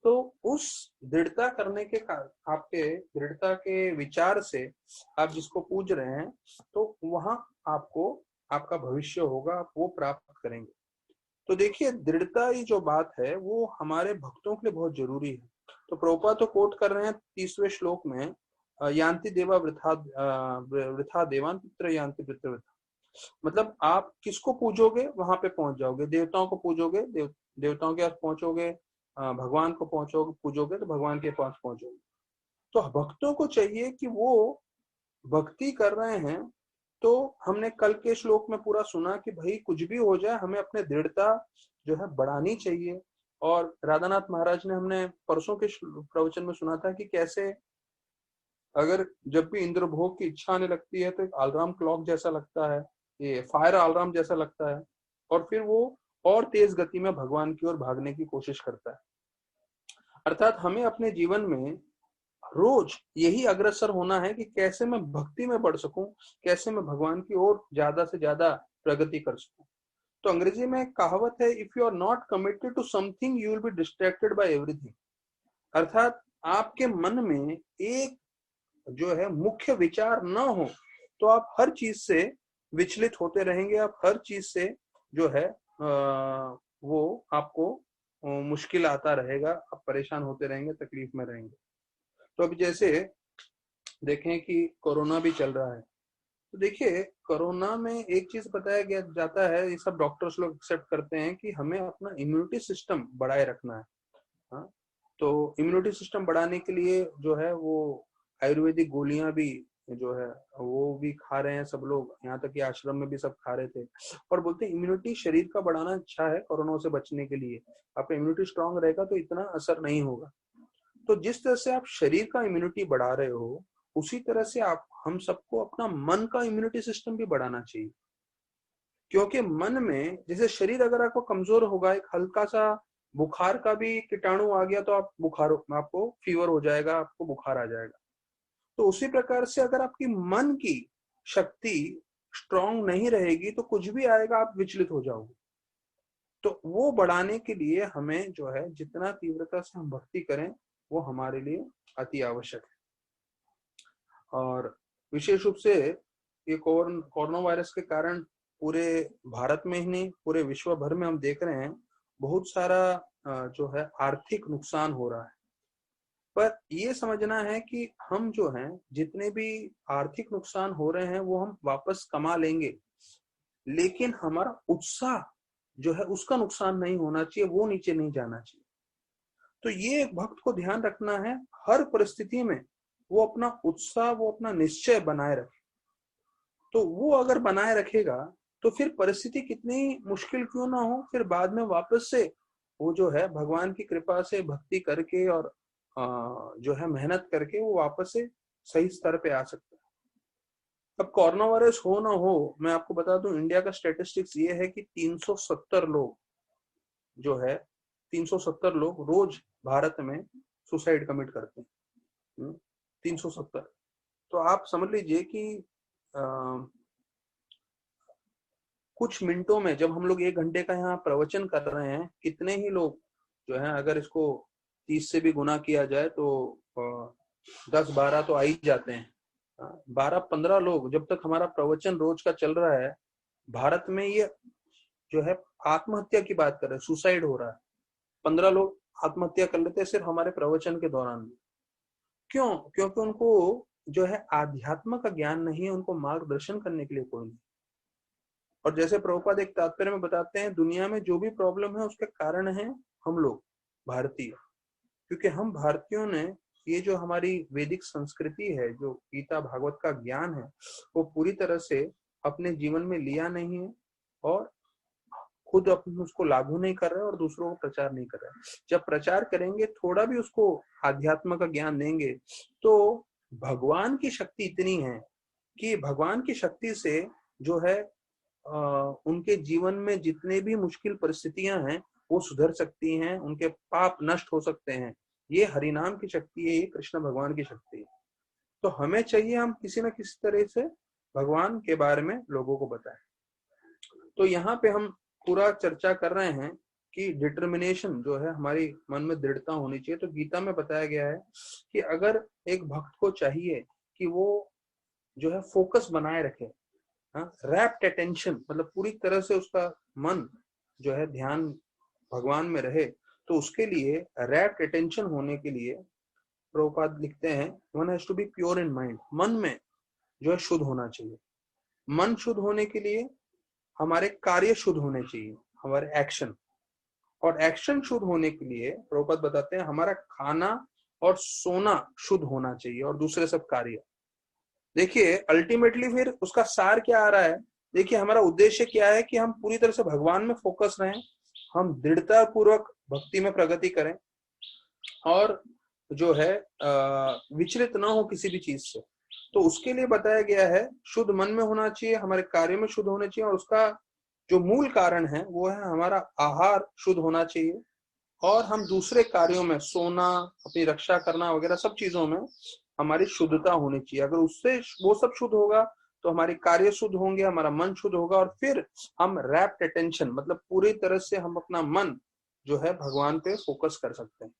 S1: तो उस दृढ़ता करने के आपके दृढ़ता के विचार से आप जिसको पूज रहे हैं, तो वहां आपको आपका भविष्य होगा, आप वो प्राप्त करेंगे। तो देखिए दृढ़ता ये जो बात है वो हमारे भक्तों के लिए बहुत जरूरी है। तो प्रभुपाद तो कोट कर रहे हैं 30वें श्लोक में यान्ति देवा वृथा वृथा देवान पित्र यान्ति पित्र वृथा। मतलब आप किसको पूजोगे वहां पे पहुंच जाओगे। देवताओं को पूजोगे, देवताओं के पास पहुंचोगे, भगवान को पूजोगे तो भगवान के पास पहुंचोगे। तो भक्तों को चाहिए कि वो भक्ति कर रहे हैं, तो हमने कल के श्लोक में पूरा सुना कि भाई कुछ भी हो जाए हमें अपने दृढ़ता जो है बढ़ानी चाहिए। और राधानाथ महाराज ने हमने परसों के प्रवचन में सुना था कि कैसे अगर जब भी इंद्रभोग की इच्छा आने लगती है तो एक अलार्म क्लॉक जैसा लगता है, ये फायर अलार्म जैसा लगता है, और फिर वो और तेज गति में भगवान की ओर भागने की कोशिश करता है। अर्थात हमें अपने जीवन में रोज यही अग्रसर होना है कि कैसे मैं भक्ति में बढ़ सकूं, कैसे मैं भगवान की ओर ज्यादा से ज्यादा प्रगति कर सकूं। तो अंग्रेजी में एक कहावत है, if you are not committed to something you will be distracted by everything. अर्थात आपके मन में एक जो है मुख्य विचार न हो तो आप हर चीज से विचलित होते रहेंगे, आप हर चीज से जो है वो आपको मुश्किल आता रहेगा, आप परेशान होते रहेंगे, तकलीफ में रहेंगे। तो अब जैसे देखें कि कोरोना भी चल रहा है, तो देखिए कोरोना में एक चीज बताया गया जाता है, ये सब डॉक्टर्स लोग एक्सेप्ट करते हैं कि हमें अपना इम्यूनिटी सिस्टम बढ़ाए रखना है। हाँ, तो इम्यूनिटी सिस्टम बढ़ाने के लिए जो है वो आयुर्वेदिक गोलियां भी जो है वो भी खा रहे हैं सब लोग, यहाँ तक कि आश्रम में भी सब खा रहे थे, और बोलते हैं इम्यूनिटी शरीर का बढ़ाना अच्छा है कोरोना से बचने के लिए। आपका इम्यूनिटी स्ट्रांग रहेगा तो इतना असर नहीं होगा। तो जिस तरह से आप शरीर का इम्यूनिटी बढ़ा रहे हो, उसी तरह से आप हम सबको अपना मन का इम्यूनिटी सिस्टम भी बढ़ाना चाहिए। क्योंकि मन में जैसे शरीर अगर आपको कमजोर होगा, एक हल्का सा बुखार का भी कीटाणु आ गया तो आप आपको फीवर हो जाएगा, आपको बुखार आ जाएगा। तो उसी प्रकार से अगर आपकी मन की शक्ति स्ट्रांग नहीं रहेगी तो कुछ भी आएगा आप विचलित हो जाओगे। तो वो बढ़ाने के लिए हमें जो है जितना तीव्रता से हम भक्ति करें वो हमारे लिए अति आवश्यक है। और विशेष रूप से ये कोरोना वायरस के कारण पूरे भारत में ही नहीं पूरे विश्व भर में हम देख रहे हैं बहुत सारा जो है आर्थिक नुकसान हो रहा है। पर ये समझना है कि हम जो हैं जितने भी आर्थिक नुकसान हो रहे हैं वो हम वापस कमा लेंगे, लेकिन हमारा उत्साह जो है उसका नुकसान नहीं होना चाहिए, वो नीचे नहीं जाना चाहिए। तो ये एक भक्त को ध्यान रखना है, हर परिस्थिति में वो अपना उत्साह, वो अपना निश्चय बनाए रखे। तो वो अगर बनाए रखेगा तो फिर परिस्थिति कितनी मुश्किल क्यों ना हो, फिर बाद में वापस से वो जो है भगवान की कृपा से भक्ति करके और जो है मेहनत करके वो वापस से सही स्तर पे आ सकता है। अब कोरोना वायरस हो ना हो, मैं आपको बता दूं इंडिया का स्टेटिस्टिक्स ये है कि 370 लोग जो है 370 लोग रोज भारत में सुसाइड कमिट करते हैं। 370। तो आप समझ लीजिए कि कुछ मिनटों में जब हम लोग 1 घंटे का यहाँ प्रवचन कर रहे हैं, कितने ही लोग जो है, अगर इसको 30 से भी गुना किया जाए तो 10-12 तो आ ही जाते हैं। 12-15 लोग जब तक हमारा प्रवचन रोज का चल रहा है, भारत में ये जो है आत्महत्या की बात कर रहे हैं, सुसाइड हो रहा है। 15 लोग आत्महत्या कर लेते हैं सिर्फ हमारे प्रवचन के दौरान भी। क्यों? क्योंकि उनको जो है आध्यात्म का ज्ञान नहीं है, उनको मार्गदर्शन करने के लिए कोई नहीं। और जैसे प्रभुपाद एक तात्पर्य में बताते हैं, दुनिया में जो भी प्रॉब्लम है उसके कारण है हम लोग भारतीय। क्योंकि हम भारतीयों ने ये जो हमारी वैदिक संस्कृति है, जो गीता भागवत का ज्ञान है, वो पूरी तरह से अपने जीवन में लिया नहीं है और खुद अपने उसको लागू नहीं कर रहे और दूसरों को प्रचार नहीं कर रहे। जब प्रचार करेंगे, थोड़ा भी उसको आध्यात्म का ज्ञान देंगे, तो भगवान की शक्ति इतनी है कि भगवान की शक्ति से जो है उनके जीवन में जितने भी मुश्किल परिस्थितियां हैं वो सुधर सकती हैं, उनके पाप नष्ट हो सकते हैं। ये हरिनाम की शक्ति है, ये कृष्ण भगवान की शक्ति है। तो हमें चाहिए हम किसी न किसी तरह से भगवान के बारे में लोगों को बताएं। तो यहाँ पे हम पूरा चर्चा कर रहे हैं कि डिटर्मिनेशन जो है, हमारी मन में दृढ़ता होनी चाहिए। तो गीता में बताया गया है कि अगर एक भक्त को चाहिए कि वो जो है फोकस बनाए रखे, रैप्ट अटेंशन, मतलब पूरी तरह से उसका मन जो है ध्यान भगवान में रहे, तो उसके लिए रैप्ट अटेंशन होने के लिए प्रभुपाद लिखते हैं, one has to be pure in mind. मन में जो है शुद्ध होना चाहिए। मन शुद्ध होने के लिए हमारे कार्य शुद्ध होने चाहिए, हमारे एक्शन। और एक्शन शुद्ध होने के लिए प्रभुपाद बताते हैं हमारा खाना और सोना शुद्ध होना चाहिए, और दूसरे सब कार्य। देखिए अल्टीमेटली फिर उसका सार क्या आ रहा है, देखिए हमारा उद्देश्य क्या है कि हम पूरी तरह से भगवान में फोकस रहें, हम दृढ़ता पूर्वक भक्ति में प्रगति करें और जो है विचलित ना हो किसी भी चीज से। तो उसके लिए बताया गया है शुद्ध मन में होना चाहिए, हमारे कार्य में शुद्ध होना चाहिए, और उसका जो मूल कारण है वो है हमारा आहार शुद्ध होना चाहिए। और हम दूसरे कार्यों में सोना, अपनी रक्षा करना वगैरह सब चीजों में हमारी शुद्धता होनी चाहिए। अगर उससे वो सब शुद्ध होगा तो हमारे कार्य शुद्ध होंगे, हमारा मन शुद्ध होगा, और फिर हम रैप्ट अटेंशन, मतलब पूरी तरह से हम अपना मन जो है भगवान पे फोकस कर सकते हैं।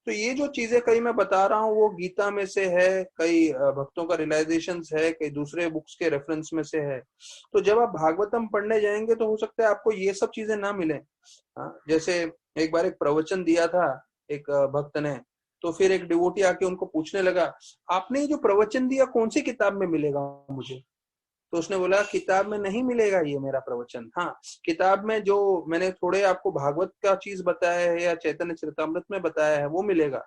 S1: तो ये जो चीजें कई मैं बता रहा हूँ वो गीता में से है, कई भक्तों का रियलाइजेशन है, कई दूसरे बुक्स के रेफरेंस में से है। तो जब आप भागवतम पढ़ने जाएंगे तो हो सकता है आपको ये सब चीजें ना मिले। जैसे एक बार एक प्रवचन दिया था एक भक्त ने, तो फिर एक डिवोटी आके उनको पूछने लगा, आपने ये जो प्रवचन दिया कौन सी किताब में मिलेगा मुझे? तो उसने बोला किताब में नहीं मिलेगा ये मेरा प्रवचन, हाँ किताब में जो मैंने थोड़े आपको भागवत का चीज बताया है या चैतन्य चरितामृत में बताया है वो मिलेगा,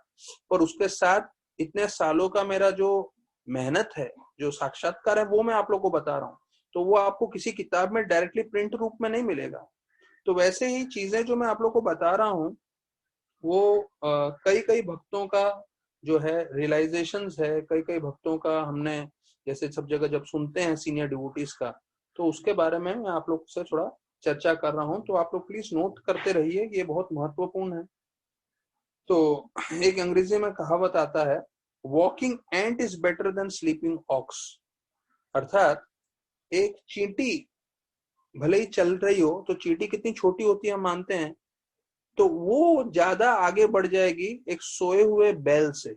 S1: पर उसके साथ इतने सालों का मेरा जो मेहनत है, जो साक्षात्कार है, वो मैं आप लोग को बता रहा हूँ। तो वो आपको किसी किताब में डायरेक्टली प्रिंट रूप में नहीं मिलेगा। तो वैसे ही चीजें जो मैं आप लोग को बता रहा हूँ वो कई कई भक्तों का जो है रियलाइजेशंस है, कई कई भक्तों का हमने जैसे सब जगह जब सुनते हैं सीनियर डिवोटीज का, तो उसके बारे में मैं आप लोग से थोड़ा चर्चा कर रहा हूँ। तो आप लोग प्लीज नोट करते रहिए, ये बहुत महत्वपूर्ण है। तो एक अंग्रेजी में कहावत आता है, walking ant is better than sleeping ox. अर्थात एक चींटी भले ही चल रही हो, तो चींटी कितनी छोटी होती है हम मानते हैं, तो वो ज्यादा आगे बढ़ जाएगी एक सोए हुए बैल से।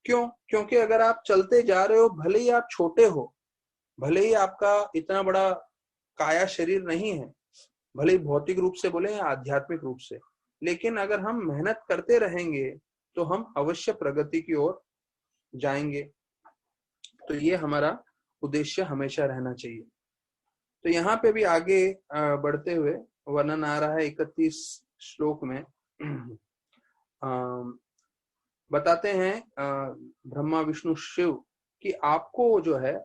S1: क्यों? क्योंकि अगर आप चलते जा रहे हो, भले ही आप छोटे हो, भले ही आपका इतना बड़ा काया शरीर नहीं है, भले ही भौतिक रूप से बोले या आध्यात्मिक रूप से। लेकिन अगर हम मेहनत करते रहेंगे तो हम अवश्य प्रगति की ओर जाएंगे। तो ये हमारा उद्देश्य हमेशा रहना चाहिए। तो यहाँ पे भी आगे बढ़ते हुए वर्णन आ रहा है 31 श्लोक में। बताते हैं ब्रह्मा विष्णु शिव कि आपको जो है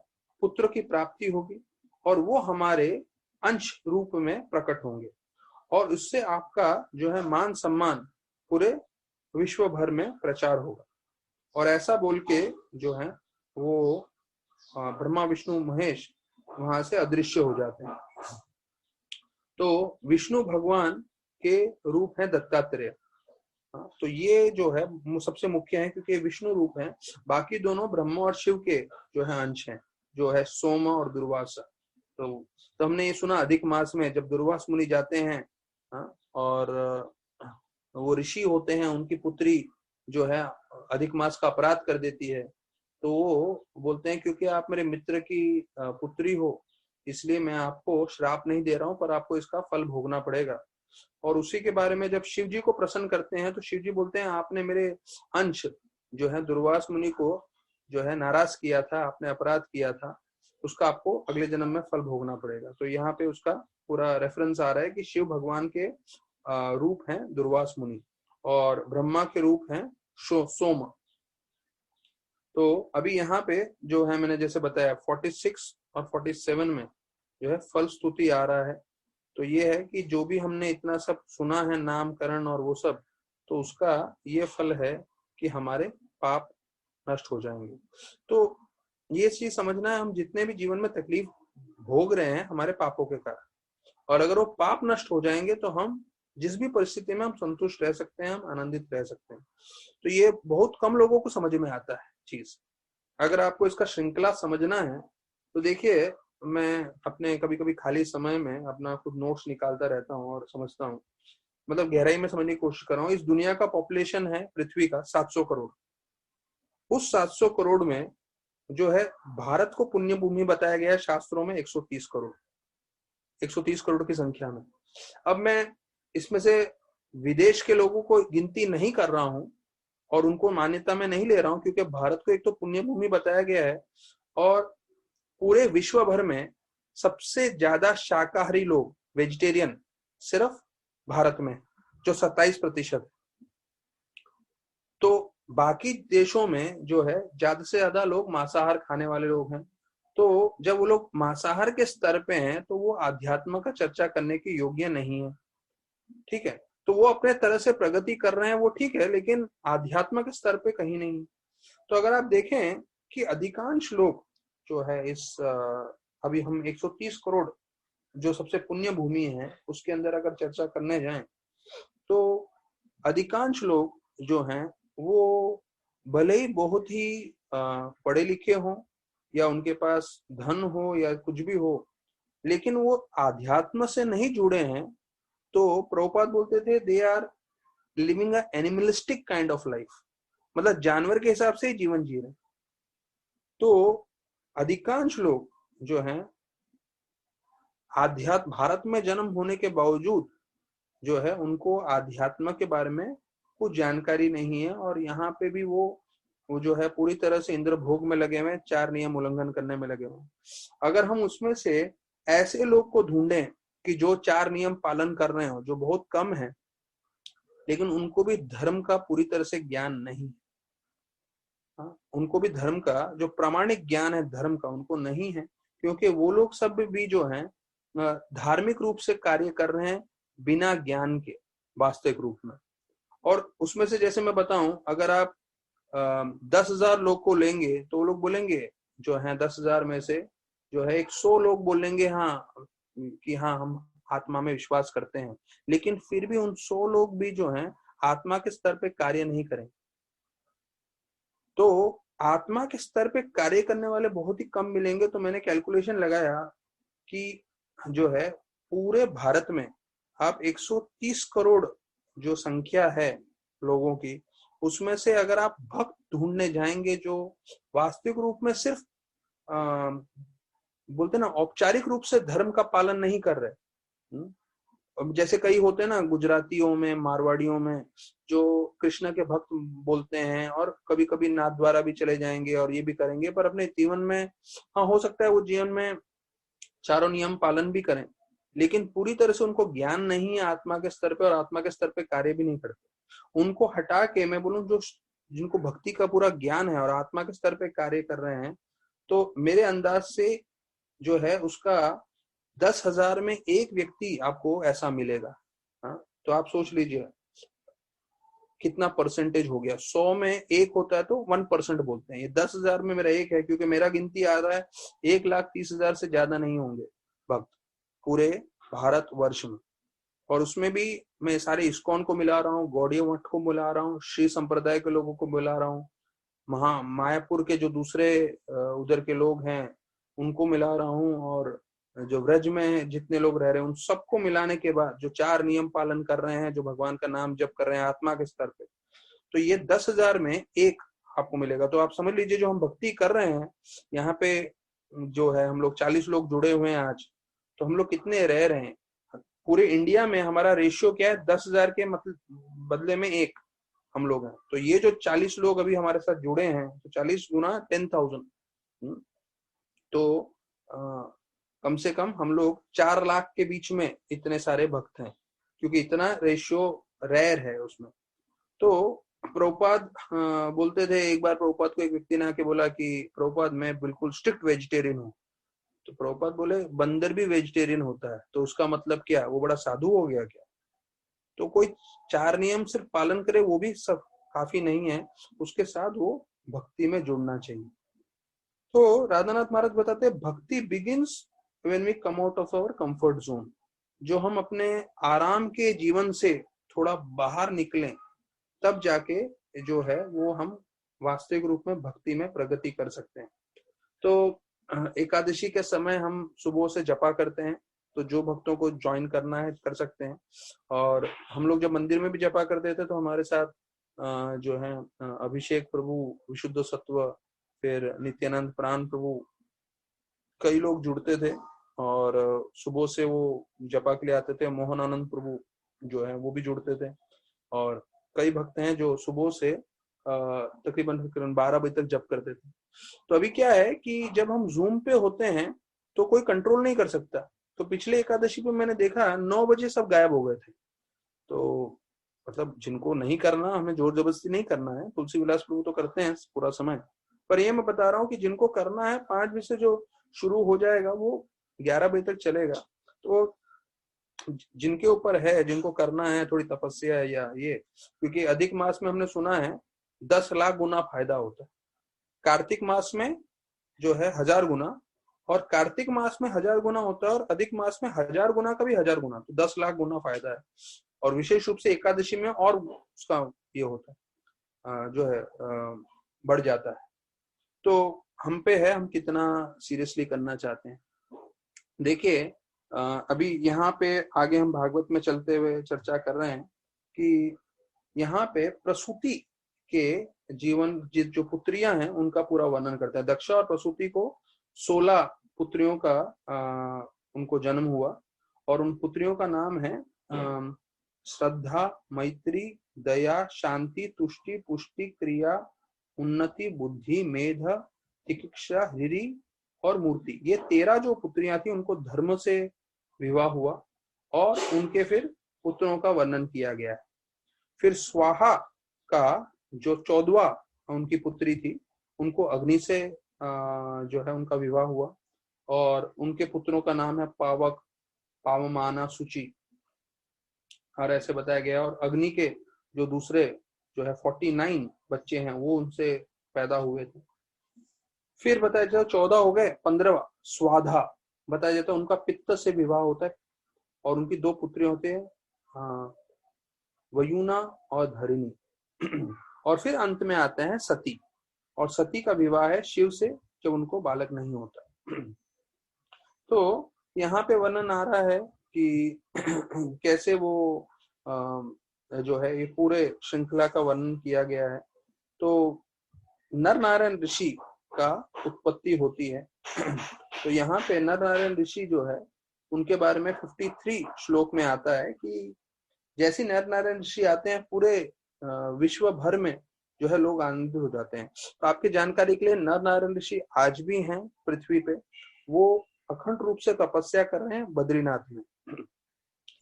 S1: पुत्र की प्राप्ति होगी और वो हमारे अंश रूप में प्रकट होंगे और उससे आपका जो है मान सम्मान पूरे विश्व भर में प्रचार होगा। और ऐसा बोल के जो है वो ब्रह्मा विष्णु महेश वहां से अदृश्य हो जाते हैं। तो विष्णु भगवान के रूप है दत्तात्रेय। तो ये जो है सबसे मुख्य है क्योंकि विष्णु रूप है। बाकी दोनों ब्रह्मा और शिव के जो है अंश हैं, जो है सोम और दुर्वासा। तो हमने ये सुना अधिक मास में जब दुर्वास मुनि जाते हैं और वो ऋषि होते हैं, उनकी पुत्री जो है अधिक मास का अपराध कर देती है, तो वो बोलते हैं क्योंकि आप मेरे मित्र की पुत्री हो इसलिए मैं आपको श्राप नहीं दे रहा हूं, पर आपको इसका फल भोगना पड़ेगा। और उसी के बारे में जब शिव जी को प्रसन्न करते हैं तो शिव जी बोलते हैं आपने मेरे अंश जो है दुर्वास मुनि को जो है नाराज किया था, आपने अपराध किया था, उसका आपको अगले जन्म में फल भोगना पड़ेगा। तो यहाँ पे उसका पूरा रेफरेंस आ रहा है कि शिव भगवान के रूप हैं दुर्वास मुनि और ब्रह्मा के रूप हैं सोम। तो अभी यहाँ पे जो है मैंने जैसे बताया 46 और 47 में जो है फल स्तुति आ रहा है। तो ये है कि जो भी हमने इतना सब सुना है नामकरण और वो सब, तो उसका ये फल है कि हमारे पाप नष्ट हो जाएंगे। तो ये चीज समझना है, हम जितने भी जीवन में तकलीफ भोग रहे हैं हमारे पापों के कारण, और अगर वो पाप नष्ट हो जाएंगे तो हम जिस भी परिस्थिति में हम संतुष्ट रह सकते हैं, हम आनंदित रह सकते हैं। तो ये बहुत कम लोगों को समझ में आता है चीज। अगर आपको इसका श्रृंखला समझना है तो देखिए, मैं अपने कभी कभी खाली समय में अपना खुद नोट्स निकालता रहता हूँ और समझता हूँ, मतलब गहराई में समझने की कोशिश कर रहा हूँ। इस दुनिया का पॉपुलेशन है पृथ्वी का 700 करोड़। उस 700 करोड़ में जो है भारत को पुण्य भूमि बताया गया है शास्त्रों में 130 करोड़, 130 करोड़ की संख्या में। अब मैं इसमें से विदेश के लोगों को गिनती नहीं कर रहा हूं और उनको मान्यता में नहीं ले रहा हूं, क्योंकि भारत को एक तो पुण्य भूमि बताया गया है और पूरे विश्व भर में सबसे ज्यादा शाकाहारी लोग, वेजिटेरियन, सिर्फ भारत में जो 27%। तो बाकी देशों में जो है ज्यादा से ज्यादा लोग मांसाहार खाने वाले लोग हैं। तो जब वो लोग मांसाहार के स्तर पे हैं तो वो आध्यात्म का चर्चा करने के योग्य नहीं है। ठीक है, तो वो अपने तरह से प्रगति कर रहे हैं, वो ठीक है, लेकिन आध्यात्म के स्तर पे कहीं नहीं। तो अगर आप देखें कि अधिकांश लोग जो है इस अभी हम 130 करोड़ जो सबसे पुण्य भूमि है उसके अंदर अगर चर्चा करने जाएं तो अधिकांश लोग जो हैं वो भले ही बहुत ही पढ़े लिखे हों या उनके पास धन हो या कुछ भी हो, लेकिन वो आध्यात्म से नहीं जुड़े हैं। तो प्रभुपाद बोलते थे they are living a animalistic kind of life, मतलब जानवर के हिसाब से ही जीवन जी रहे। तो अधिकांश लोग जो हैं आध्यात्म भारत में जन्म होने के बावजूद जो है उनको आध्यात्म के बारे में कुछ जानकारी नहीं है और यहाँ पे भी वो जो है पूरी तरह से इंद्र भोग में लगे हुए, 4 नियम उल्लंघन करने में लगे हुए। अगर हम उसमें से ऐसे लोग को ढूंढें कि जो 4 नियम पालन कर रहे हो, जो बहुत कम है, लेकिन उनको भी धर्म का पूरी तरह से ज्ञान नहीं, उनको भी धर्म का जो प्रामाणिक ज्ञान है धर्म का उनको नहीं है, क्योंकि वो लोग सब भी जो हैं धार्मिक रूप से कार्य कर रहे हैं बिना ज्ञान के वास्तविक रूप में। और उसमें से जैसे मैं बताऊं, अगर आप 10,000 लोग को लेंगे तो वो लोग बोलेंगे जो है 10,000 में से जो है 100 लोग बोलेंगे हाँ कि हाँ हम आत्मा में विश्वास करते हैं, लेकिन फिर भी उन 100 लोग भी जो हैं आत्मा के स्तर पे कार्य नहीं करेंगे। तो आत्मा के स्तर पे कार्य करने वाले बहुत ही कम मिलेंगे। तो मैंने कैलकुलेशन लगाया कि जो है पूरे भारत में आप 130 करोड़ जो संख्या है लोगों की, उसमें से अगर आप भक्त ढूंढने जाएंगे जो वास्तविक रूप में सिर्फ बोलते ना औपचारिक रूप से धर्म का पालन नहीं कर रहे, अब जैसे कई होते हैं ना गुजरातियों में, मारवाड़ियों में, जो कृष्ण के भक्त बोलते हैं और कभी कभी नाथ द्वारा भी चले जाएंगे और ये भी करेंगे, पर अपने जीवन में, हाँ हो सकता है वो जीवन में चारों नियम पालन भी करें, लेकिन पूरी तरह से उनको ज्ञान नहीं है आत्मा के स्तर पे, और आत्मा के स्तर पे कार्य भी नहीं करते। उनको हटा के मैं बोलूं, जो जिनको भक्ति का पूरा ज्ञान है और आत्मा के स्तर पे कार्य कर रहे हैं, तो मेरे अंदाज से जो है उसका 10,000 में एक व्यक्ति आपको ऐसा मिलेगा। हाँ, तो आप सोच लीजिए कितना परसेंटेज हो गया। 100 में एक होता है तो 1% बोलते हैं। ये 10,000 में मेरा एक है, क्योंकि मेरा गिनती आ रहा है 1,30,000 से ज्यादा नहीं होंगे भक्त पूरे भारत वर्ष में। और उसमें भी मैं सारे इस्कॉन को मिला रहा हूँ, गौड़ीय मठ को मिला रहा हूँ, श्री संप्रदाय के लोगों को मिला रहा हूँ, मायापुर के जो दूसरे उधर के लोग हैं उनको मिला रहा हूँ, और जो व्रज में जितने लोग रह रहे हैं उन सबको मिलाने के बाद जो 4 नियम पालन कर रहे हैं, जो भगवान का नाम जप कर रहे हैं आत्मा के स्तर पे, तो ये 10,000 में एक आपको मिलेगा। तो आप समझ लीजिए जो हम भक्ति कर रहे हैं यहाँ पे, जो है हम लोग 40 लोग जुड़े हुए हैं आज, तो हम लोग कितने रह रहे हैं पूरे इंडिया में, हमारा रेशियो क्या है, 10,000 के मतलब बदले में एक हम लोग हैं। तो ये जो 40 लोग अभी हमारे साथ जुड़े हैं, तो 40 गुना 10,000, तो कम से कम हम लोग 4 लाख के बीच में इतने सारे भक्त हैं, क्योंकि इतना रेशियो रेयर है उसमें। तो प्रभुपाद बोलते थे, एक बार प्रभुपाद को एक व्यक्ति ने आके बोला कि प्रभुपाद मैं बिल्कुल स्ट्रिक्ट वेजिटेरियन हूँ। तो प्रभुपाद बोले बंदर भी वेजिटेरियन होता है, तो उसका मतलब क्या, वो बड़ा साधु हो गया क्या? तो कोई 4 नियम सिर्फ पालन करे वो भी सब काफी नहीं है, उसके साथ वो भक्ति में जुड़ना चाहिए। तो राधानाथ महाराज बताते हैं भक्ति begins when we come out of our comfort zone. जो हम अपने आराम के जीवन से थोड़ा बाहर निकलें, तब जाके जो है वो हम वास्तविक रूप में भक्ति में प्रगति कर सकते हैं। तो एकादशी के समय हम सुबह से जपा करते हैं, तो जो भक्तों को ज्वाइन करना है कर सकते हैं। और हम लोग जब मंदिर में भी जपा करते थे तो हमारे साथ जो है अभिषेक प्रभु, विशुद्ध सत्व, फिर नित्यानंद प्राण प्रभु, कई लोग जुड़ते थे और सुबह से वो जपा के लिए आते थे। मोहन आनंद प्रभु जो है वो भी जुड़ते थे, और कई भक्त हैं जो सुबह से तकरीबन 12 बजे तक जप करते थे। तो अभी क्या है कि जब हम जूम पे होते हैं तो कोई कंट्रोल नहीं कर सकता। तो पिछले एकादशी पे मैंने देखा 9 बजे सब गायब हो गए थे। तो मतलब जिनको नहीं करना, हमें जोर जबरदस्ती नहीं करना है, तुलसी विलास प्रभु तो करते हैं पूरा समय, पर ये मैं बता रहा हूँ कि जिनको करना है 5 बजे से जो शुरू हो जाएगा वो 11 बजे तक चलेगा। तो जिनके ऊपर है, जिनको करना है थोड़ी तपस्या है या ये, क्योंकि अधिक मास में हमने सुना है 10 लाख गुना फायदा होता है, कार्तिक मास में जो है 1000 गुना, और कार्तिक मास में 1000 गुना होता है और अधिक मास में 1000 गुना का भी 1000 गुना, तो 10 लाख गुना फायदा है। और विशेष रूप से एकादशी में और उसका ये होता है, जो है बढ़ जाता है। तो हम पे है, हम कितना सीरियसली करना चाहते हैं। देखिए अभी यहाँ पे आगे हम भागवत में चलते हुए चर्चा कर रहे हैं कि यहाँ पे प्रसूति के जीवन, जो पुत्रियां हैं उनका पूरा वर्णन करता है। दक्ष और प्रसूति को 16 पुत्रियों का उनको जन्म हुआ, और उन पुत्रियों का नाम है श्रद्धा, मैत्री, दया, शांति, तुष्टि, पुष्टि, क्रिया, उन्नति, बुद्धि, मेध, तितिक्षा, हृदि और मूर्ति। ये 13 जो पुत्रियां थी उनको धर्म से विवाह हुआ, और उनके फिर पुत्रों का वर्णन किया गया है। फिर स्वाहा का जो 14वां उनकी पुत्री थी, उनको अग्नि से जो है उनका विवाह हुआ, और उनके पुत्रों का नाम है पावक, पावमाना, सुचि, और ऐसे बताया गया। और अग्नि के जो दूसरे जो है 49 बच्चे हैं वो उनसे पैदा हुए थे। फिर बताया जाता 14 हो गए, 15वां स्वाधा बताया जाता है, उनका पित्त से विवाह होता है, और उनकी 2 पुत्री होते हैं वयुना और धरिणी। और फिर अंत में आते हैं सती, और सती का विवाह है शिव से जब उनको बालक नहीं होता। तो यहाँ पे वर्णन आ रहा है कि कैसे वो जो है ये पूरे श्रृंखला का वर्णन किया गया है। तो नर नारायण ऋषि का उत्पत्ति होती है। तो यहाँ पे नर नारायण ऋषि जो है उनके बारे में 53 श्लोक में आता है कि जैसे नर नारायण ऋषि आते हैं पूरे विश्व भर में जो है लोग आनंदित हो जाते हैं। तो आपकी जानकारी के लिए नर नारायण ऋषि आज भी हैं पृथ्वी पे, वो अखंड रूप से तपस्या कर रहे हैं बद्रीनाथ में,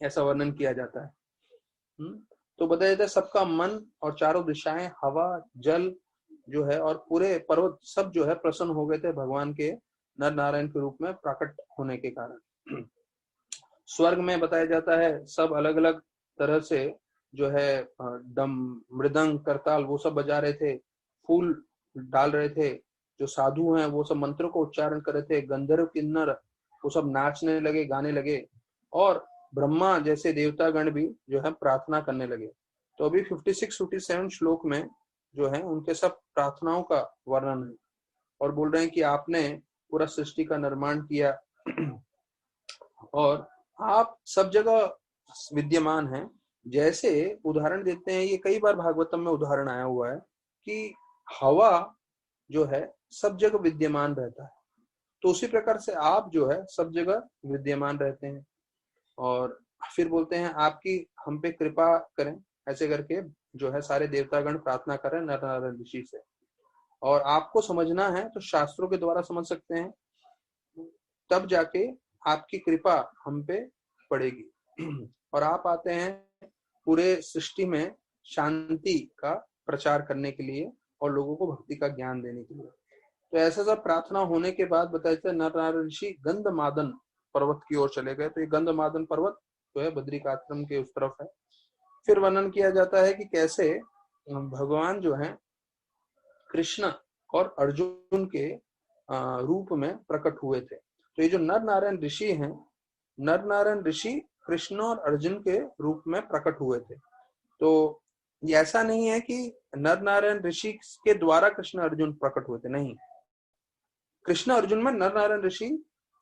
S1: ऐसा वर्णन किया जाता है। तो बताया जाता है सबका मन और चारों दिशाएं, हवा, जल जो है और पूरे पर्वत सब जो है प्रसन्न हो गए थे भगवान के नर नारायण के रूप में प्रकट होने के कारण। स्वर्ग में बताया जाता है सब अलग अलग तरह से जो है डम, मृदंग, करताल वो सब बजा रहे थे, फूल डाल रहे थे, जो साधु हैं वो सब मंत्रों को उच्चारण कर रहे थे, गंधर्व किन्नर वो सब नाचने लगे, गाने लगे, और ब्रह्मा जैसे देवतागण भी जो है प्रार्थना करने लगे। तो अभी 56-57 श्लोक में जो है उनके सब प्रार्थनाओं का वर्णन है और बोल रहे हैं कि आपने पूरा सृष्टि का निर्माण किया और आप सब जगह विद्यमान हैं। जैसे उदाहरण देते हैं, ये कई बार भागवतम में उदाहरण आया हुआ है कि हवा जो है सब जगह विद्यमान रहता है, तो उसी प्रकार से आप जो है सब जगह विद्यमान रहते हैं। और फिर बोलते हैं आपकी हम पे कृपा करें, ऐसे करके जो है सारे देवतागण प्रार्थना कर रहे हैं नर नारायण ऋषि से। और आपको समझना है तो शास्त्रों के द्वारा समझ सकते हैं, तब जाके आपकी कृपा हम पे पड़ेगी। और आप आते हैं पूरे सृष्टि में शांति का प्रचार करने के लिए और लोगों को भक्ति का ज्ञान देने के लिए। तो ऐसा सब प्रार्थना होने के बाद बताया नर नारायण ऋषि गंधमादन पर्वत की ओर चले गए। तो ये गंधमादन पर्वत जो है बद्रिकाश्रम के उस तरफ है। फिर वर्णन किया जाता है कि कैसे भगवान जो है कृष्ण और अर्जुन के रूप में प्रकट हुए थे। तो ये जो नर नारायण ऋषि हैं, नर नारायण ऋषि कृष्ण और अर्जुन के रूप में प्रकट हुए थे। तो ये ऐसा नहीं है कि नर नारायण ऋषि के द्वारा कृष्ण अर्जुन प्रकट हुए थे, नहीं, कृष्ण अर्जुन में नर नारायण ऋषि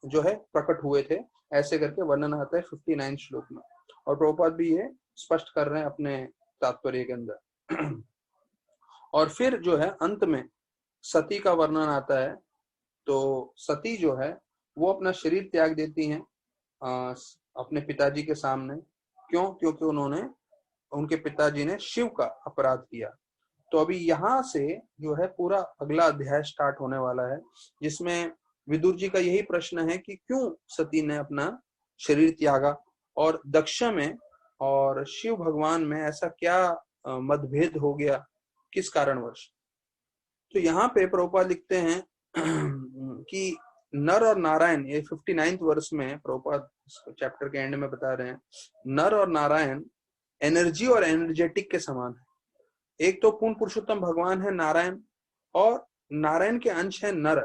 S1: जो है प्रकट हुए थे, ऐसे करके वर्णन आता है 59 श्लोक में। और प्रभुपाद भी ये स्पष्ट कर रहे हैं अपने तात्पर्य के अंदर। और फिर जो है अंत में सती का वर्णन आता है। तो सती जो है वो अपना शरीर त्याग देती हैं अपने पिताजी के सामने। क्यों? क्योंकि उनके पिताजी ने शिव का अपराध किया। तो अभी यहाँ से जो है पूरा अगला अध्याय स्टार्ट होने वाला है, जिसमें विदुर जी का यही प्रश्न है कि क्यों सती ने अपना शरीर त्यागा, और दक्ष में और शिव भगवान में ऐसा क्या मतभेद हो गया, किस कारणवश। तो यहाँ पे प्रभुपाद लिखते हैं कि नर और नारायण, ये 59th वर्ष में प्रभुपाद चैप्टर के एंड में बता रहे हैं, नर और नारायण एनर्जी और एनर्जेटिक के समान है। एक तो पूर्ण पुरुषोत्तम भगवान है नारायण, और नारायण के अंश है नर,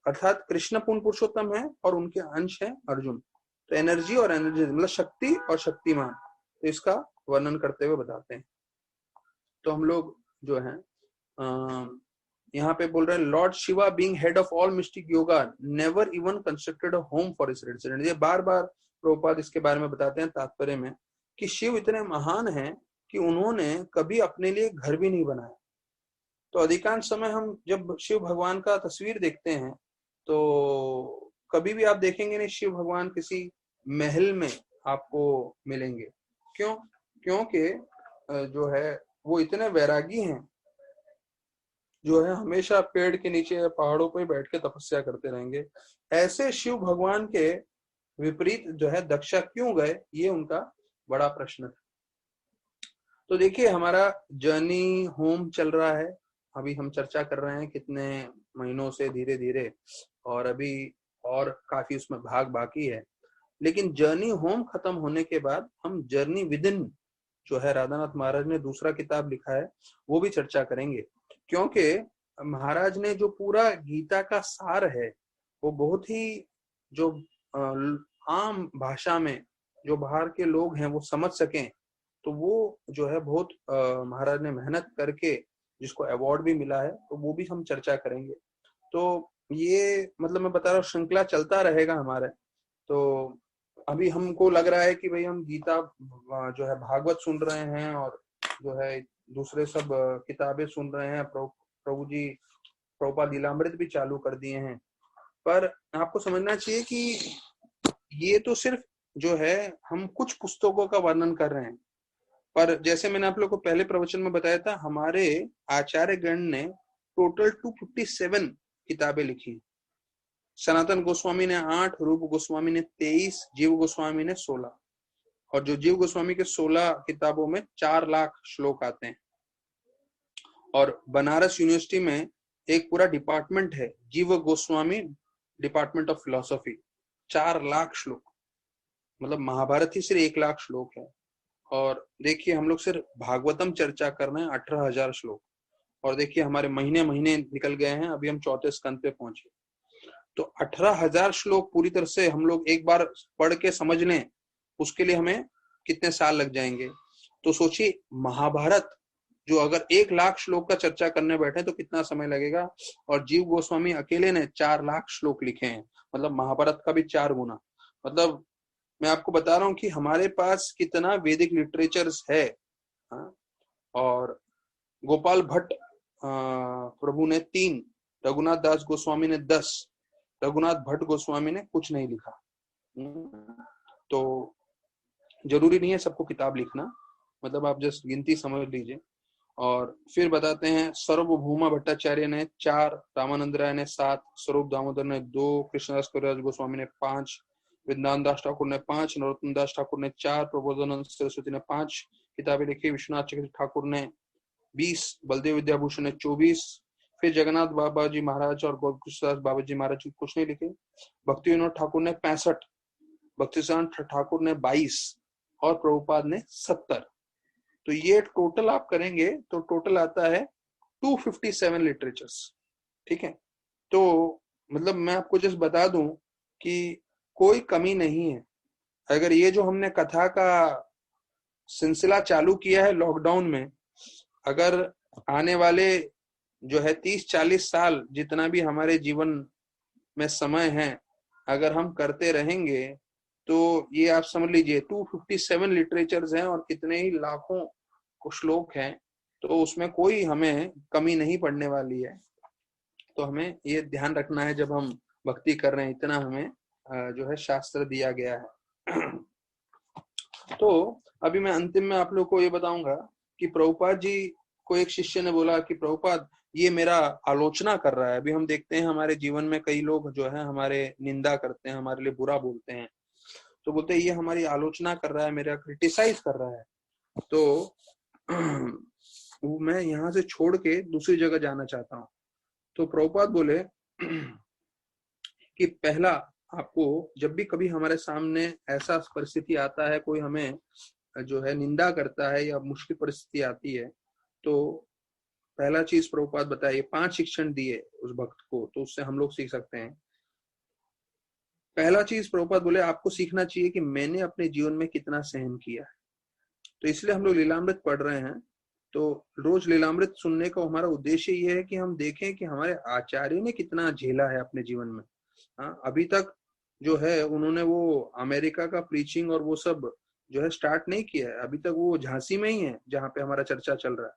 S1: अर्थात कृष्ण पूर्ण पुरुषोत्तम है और उनके अंश है अर्जुन। तो एनर्जी और एनर्जी मतलब शक्ति और शक्तिमान, तो इसका वर्णन करते हुए बताते हैं। तो हम लोग जो है यहाँ पे बोल रहे हैं Lord Shiva being head of all mistake yoga never even constructed a home for his resident. ये बार बार प्रभुपाद इसके बारे में बताते हैं तात्पर्य में कि शिव इतने महान हैं कि उन्होंने कभी अपने लिए घर भी नहीं बनाया। तो अधिकांश समय हम जब शिव भगवान का तस्वीर देखते हैं तो कभी भी आप देखेंगे नहीं शिव भगवान किसी महल में आपको मिलेंगे। क्यों? क्योंकि जो है वो इतने वैरागी हैं, जो है हमेशा पेड़ के नीचे या पहाड़ों पर बैठ के तपस्या करते रहेंगे। ऐसे शिव भगवान के विपरीत जो है दक्षा क्यों गए, ये उनका बड़ा प्रश्न है। तो देखिए हमारा जर्नी होम चल रहा है, अभी हम चर्चा कर रहे हैं कितने महीनों से धीरे धीरे, और अभी और काफी उसमें भाग बाकी है। लेकिन जर्नी होम खत्म होने के बाद हम जर्नी विदिन जो है राधानाथ महाराज ने दूसरा किताब लिखा है वो भी चर्चा करेंगे। क्योंकि महाराज ने जो पूरा गीता का सार है वो बहुत ही जो आम भाषा में जो बाहर के लोग हैं वो समझ सकें, तो वो जो है बहुत महाराज ने मेहनत करके जिसको अवार्ड भी मिला है, तो वो भी हम चर्चा करेंगे। तो ये मतलब मैं बता रहा हूँ श्रृंखला चलता रहेगा हमारे। तो अभी हमको लग रहा है कि भाई हम गीता जो है भागवत सुन रहे हैं और जो है दूसरे सब किताबें सुन रहे हैं, प्रभु जी प्रभुपाद लीलामृत भी चालू कर दिए हैं। पर आपको समझना चाहिए कि ये तो सिर्फ जो है हम कुछ पुस्तकों का वर्णन कर रहे हैं, पर जैसे मैंने आप लोग को पहले प्रवचन में बताया था, हमारे आचार्य गण ने टोटल 257 किताबें लिखी। सनातन गोस्वामी ने 8, रूप गोस्वामी ने 23, जीव गोस्वामी ने 16। और जो जीव गोस्वामी के 16 किताबों में 4 लाख श्लोक आते हैं। और बनारस यूनिवर्सिटी में एक पूरा डिपार्टमेंट है, जीव Goswami department of philosophy. 4 lakh श्लोक, मतलब महाभारत ही सिर्फ 1 लाख श्लोक है। और देखिए हम लोग सिर्फ भागवतम चर्चा कर रहे हैं 18,000 श्लोक। और देखिए हमारे महीने महीने निकल गए हैं, अभी हम 4थे स्कंद पे पहुंचे। तो 18,000 श्लोक पूरी तरह से हम लोग एक बार पढ़ के समझ लें, उसके लिए हमें कितने साल लग जाएंगे। तो सोचिए महाभारत जो अगर 1 लाख श्लोक का चर्चा करने बैठे तो कितना समय लगेगा। और जीव गोस्वामी अकेले ने 4 लाख श्लोक लिखे हैं, मतलब महाभारत का भी 4 गुना। मतलब मैं आपको बता रहा हूँ कि हमारे पास कितना वैदिक लिटरेचर्स है। और गोपाल भट्ट प्रभु ने 3, रघुनाथ दास गोस्वामी ने 10, रघुनाथ भट्ट गोस्वामी ने कुछ नहीं लिखा। तो जरूरी नहीं है सबको किताब लिखना, मतलब आप जस्ट गिनती समझ लीजिए। और फिर बताते हैं सर्वभौमा भट्टाचार्य ने 4, रामानंद राय ने 7, स्वरूप दामोदर ने 2, कृष्णदास कविराज गोस्वामी ने 5, वृंदावन दास ठाकुर ने 5, नरोत्तम दास ठाकुर ने 4, प्रबोधानंद सरस्वती ने 5 किताबें लिखी, विश्वनाथ चक्रवर्ती ठाकुर ने 20, बलदेव विद्याभूषण ने 24, फिर जगन्नाथ बाबा जी महाराज और गोकुलदास बाबा जी महाराज कुछ नहीं लिखे, भक्ति विनोद ठाकुर ने 65, भक्तिसार ठाकुर ने 22 और प्रभुपाद ने 70। तो ये टोटल आप करेंगे तो टोटल आता है 257 लिटरेचर्स। ठीक है, तो मतलब मैं आपको जस्ट बता दूं कि कोई कमी नहीं है। अगर ये जो हमने कथा का सिलसिला चालू किया है लॉकडाउन में, अगर आने वाले जो है 30-40 साल जितना भी हमारे जीवन में समय है, अगर हम करते रहेंगे तो ये आप समझ लीजिए 257 लिटरेचर्स हैं और कितने ही लाखों को श्लोक हैं, तो उसमें कोई हमें कमी नहीं पड़ने वाली है। तो हमें ये ध्यान रखना है जब हम भक्ति कर रहे हैं, इतना हमें जो है शास्त्र दिया गया है। तो अभी मैं अंतिम में आप लोग को ये बताऊंगा कि प्रभुपाद जी को एक शिष्य ने बोला कि प्रभुपाद ये मेरा आलोचना कर रहा है। अभी हम देखते हैं हमारे जीवन में कई लोग जो है हमारे निंदा करते हैं, हमारे लिए बुरा बोलते हैं, तो बोलते हैं ये हमारी आलोचना कर रहा है, मेरा क्रिटिसाइज कर रहा है, तो मैं यहाँ से छोड़ के दूसरी जगह जाना चाहता हूँ। तो प्रभुपाद बोले कि पहला, आपको जब भी कभी हमारे सामने ऐसा परिस्थिति आता है, कोई हमें जो है निंदा करता है या मुश्किल परिस्थिति आती है, तो पहला चीज प्रभुपाद बताइए, 5 शिक्षण दिए उस भक्त को, तो उससे हम लोग सीख सकते हैं। पहला चीज प्रभुपाद बोले आपको सीखना चाहिए कि मैंने अपने जीवन में कितना सहन किया है। तो इसलिए हम लोग लीलामृत पढ़ रहे हैं। तो रोज लीलामृत सुनने का हमारा उद्देश्य ये है कि हम देखें कि हमारे आचार्य ने कितना झेला है अपने जीवन में। अभी तक जो है उन्होंने वो अमेरिका का प्रीचिंग और वो सब जो है स्टार्ट नहीं किया है, अभी तक वो झांसी में ही है जहाँ पे हमारा चर्चा चल रहा है,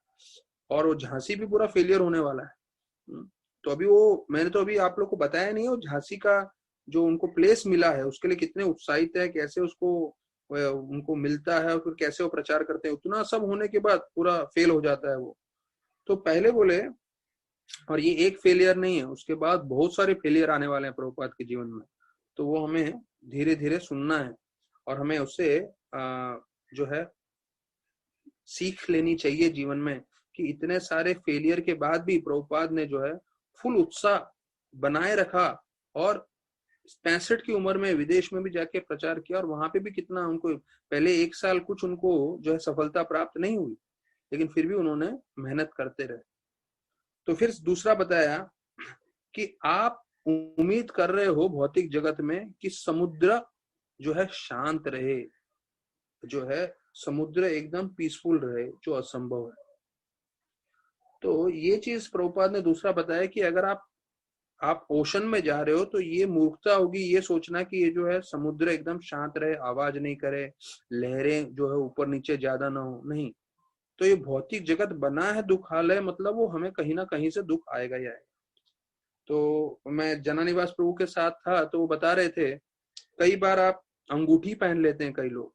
S1: और वो झांसी भी पूरा फेलियर होने वाला है। तो अभी वो मैंने तो अभी आप लोग को बताया नहीं है, वो झांसी का जो उनको प्लेस मिला है उसके लिए कितने उत्साहित है, कैसे उसको उनको मिलता है और फिर कैसे वो प्रचार करते हैं, उतना सब होने के बाद पूरा फेल हो जाता है वो। तो पहले बोले, और ये एक फेलियर नहीं है, उसके बाद बहुत सारे फेलियर आने वाले हैं प्रभुपाद के जीवन में, तो वो हमें धीरे धीरे सुनना है और हमें उससे जो है सीख लेनी चाहिए जीवन में कि इतने सारे फेलियर के बाद भी प्रभुपाद ने जो है फुल उत्साह बनाए रखा और 65 की उम्र में विदेश में भी जाके प्रचार किया, और वहां पे भी कितना उनको पहले 1 साल कुछ उनको जो है सफलता प्राप्त नहीं हुई, लेकिन फिर भी उन्होंने मेहनत करते रहे। तो फिर दूसरा बताया कि आप उम्मीद कर रहे हो भौतिक जगत में कि समुद्र जो है शांत रहे, जो है समुद्र एकदम पीसफुल रहे, जो असंभव है। तो ये चीज प्रभुपाद ने दूसरा बताया कि अगर आप ओशन में जा रहे हो तो ये मूर्खता होगी ये सोचना कि ये जो है समुद्र एकदम शांत रहे, आवाज नहीं करे, लहरें जो है ऊपर नीचे ज्यादा ना हो, नहीं। तो ये भौतिक जगत बना है दुखालय, मतलब वो हमें कहीं ना कहीं से दुख आएगा ही आएगा। तो मैं जनानिवास प्रभु के साथ था, तो वो बता रहे थे कई बार आप अंगूठी पहन लेते हैं कई लोग,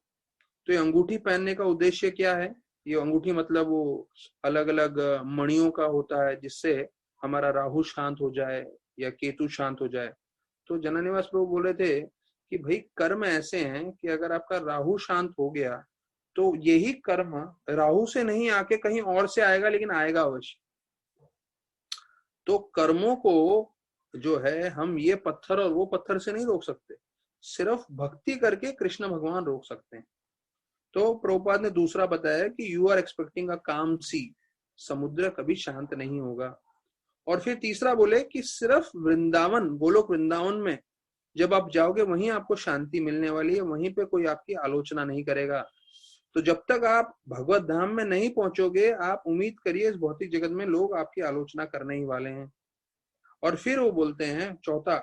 S1: तो ये अंगूठी पहनने का उद्देश्य क्या है? ये अंगूठी मतलब वो अलग अलग मणियों का होता है जिससे हमारा राहु शांत हो जाए या केतु शांत हो जाए। तो जननिवास प्रभु बोले थे कि भाई कर्म ऐसे हैं कि अगर आपका राहु शांत हो गया तो यही कर्म राहु से नहीं आके कहीं और से आएगा, लेकिन आएगा अवश्य। तो कर्मों को जो है हम ये पत्थर और वो पत्थर से नहीं रोक सकते, सिर्फ भक्ति करके कृष्ण भगवान रोक सकते हैं। तो प्रभुपाद ने दूसरा बताया कि यू आर एक्सपेक्टिंग अ काम सी, समुद्र कभी शांत नहीं होगा। और फिर तीसरा बोले कि सिर्फ वृंदावन, गोलोक वृंदावन में जब आप जाओगे वहीं आपको शांति मिलने वाली है, वहीं पे कोई आपकी आलोचना नहीं करेगा। तो जब तक आप भगवत धाम में नहीं पहुंचोगे, आप उम्मीद करिए इस भौतिक जगत में लोग आपकी आलोचना करने ही वाले हैं। और फिर वो बोलते हैं चौथा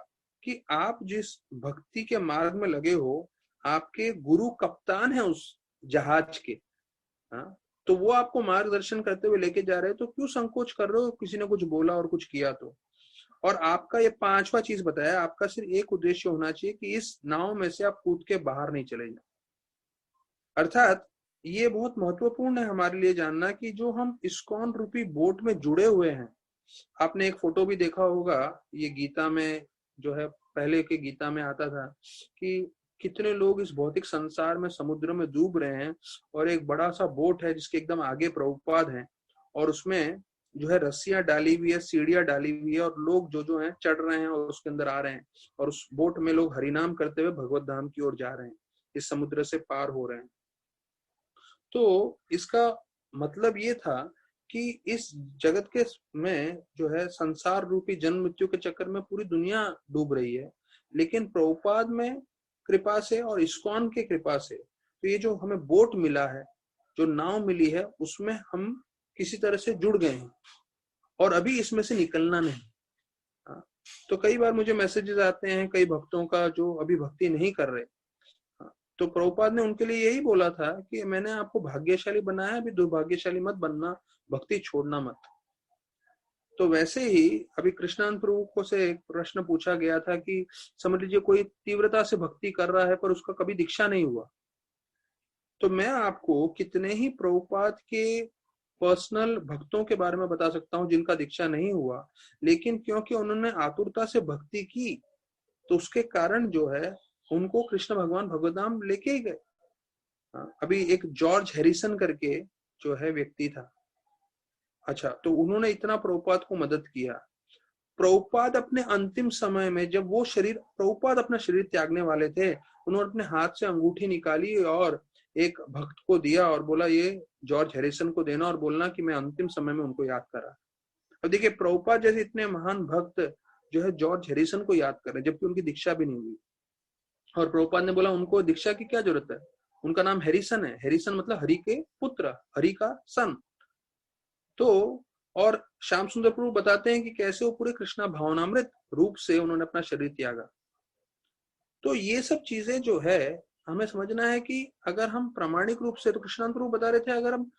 S1: कि आप जिस भक्ति के मार्ग में लगे हो, आपके गुरु कप्तान है उस जहाज के, हाँ, तो वो आपको मार्गदर्शन करते हुए लेके जा रहे हैं, तो क्यों संकोच कर रहे हो? किसी ने कुछ बोला और कुछ किया तो। और आपका ये पांचवा चीज बताया, आपका सिर्फ एक उद्देश्य होना चाहिए कि इस नाव में से आप कूद के बाहर नहीं चले जाए। अर्थात ये बहुत महत्वपूर्ण है हमारे लिए जानना कि जो हम इस्कॉन रूपी बोट में जुड़े हुए हैं, आपने एक फोटो भी देखा होगा, ये गीता में जो है, पहले के गीता में आता था कि कितने लोग इस भौतिक संसार में समुद्र में डूब रहे हैं और एक बड़ा सा बोट है जिसके एकदम आगे प्रभुपाद है और उसमें जो है रस्सियां डाली हुई है, सीढ़ियां डाली हुई है और लोग जो हैं चढ़ रहे हैं और उसके अंदर आ रहे हैं और उस बोट में लोग हरिनाम करते हुए भगवत धाम की ओर जा रहे हैं, इस समुद्र से पार हो रहे हैं। तो इसका मतलब ये था कि इस जगत के में जो है संसार रूपी जन्म मृत्यु के चक्कर में पूरी दुनिया डूब रही है, लेकिन प्रभुपाद में कृपा से और इस्कॉन के कृपा से तो ये जो हमें बोट मिला है, जो नाव मिली है, उसमें हम किसी तरह से जुड़ गए हैं और अभी इसमें से निकलना नहीं। तो कई बार मुझे मैसेजेस आते हैं कई भक्तों का जो अभी भक्ति नहीं कर रहे, तो प्रभुपाद ने उनके लिए यही बोला था कि मैंने आपको भाग्यशाली बनाया, अभी दुर्भाग्यशाली मत बनना, भक्ति छोड़ना मत। तो वैसे ही अभी कृष्णानंद प्रभु को से एक प्रश्न पूछा गया था कि समझ लीजिए कोई तीव्रता से भक्ति कर रहा है पर उसका कभी दीक्षा नहीं हुआ, तो मैं आपको कितने ही प्रभुपाद के पर्सनल भक्तों के बारे में बता सकता हूं जिनका दीक्षा नहीं हुआ, लेकिन क्योंकि उन्होंने आतुरता से भक्ति की तो उसके कारण जो है उनको कृष्ण भगवान भगवतधाम लेके ही गए। अभी एक जॉर्ज हैरिसन करके जो है व्यक्ति था, अच्छा, तो उन्होंने इतना प्रभुपाद को मदद किया। प्रभुपाद अपने अंतिम समय में जब वो शरीर, प्रभुपाद अपना शरीर त्यागने वाले थे, उन्होंने अपने हाथ से अंगूठी निकाली और एक भक्त को दिया और बोला ये जॉर्ज हैरिसन को देना और बोलना कि मैं अंतिम समय में उनको याद करा। अब देखिए प्रभुपाद जैसे इतने महान भक्त जो है जॉर्ज हैरिसन को याद कर रहे जबकि उनकी दीक्षा भी नहीं हुई, और प्रभुपाद ने बोला उनको दीक्षा की क्या जरूरत है, उनका नाम हैरिसन है, हैरिसन मतलब हरि के पुत्र, हरि का सन। तो और श्याम सुंदर प्रभु बताते हैं कि कैसे वो पूरे कृष्णा भावनामृत रूप से उन्होंने अपना शरीर त्यागा। तो ये सब चीजें जो है हमें समझना है कि अगर हम प्रामाणिक रूप से, तो कृष्णानंद प्रभु बता रहे थे अगर हम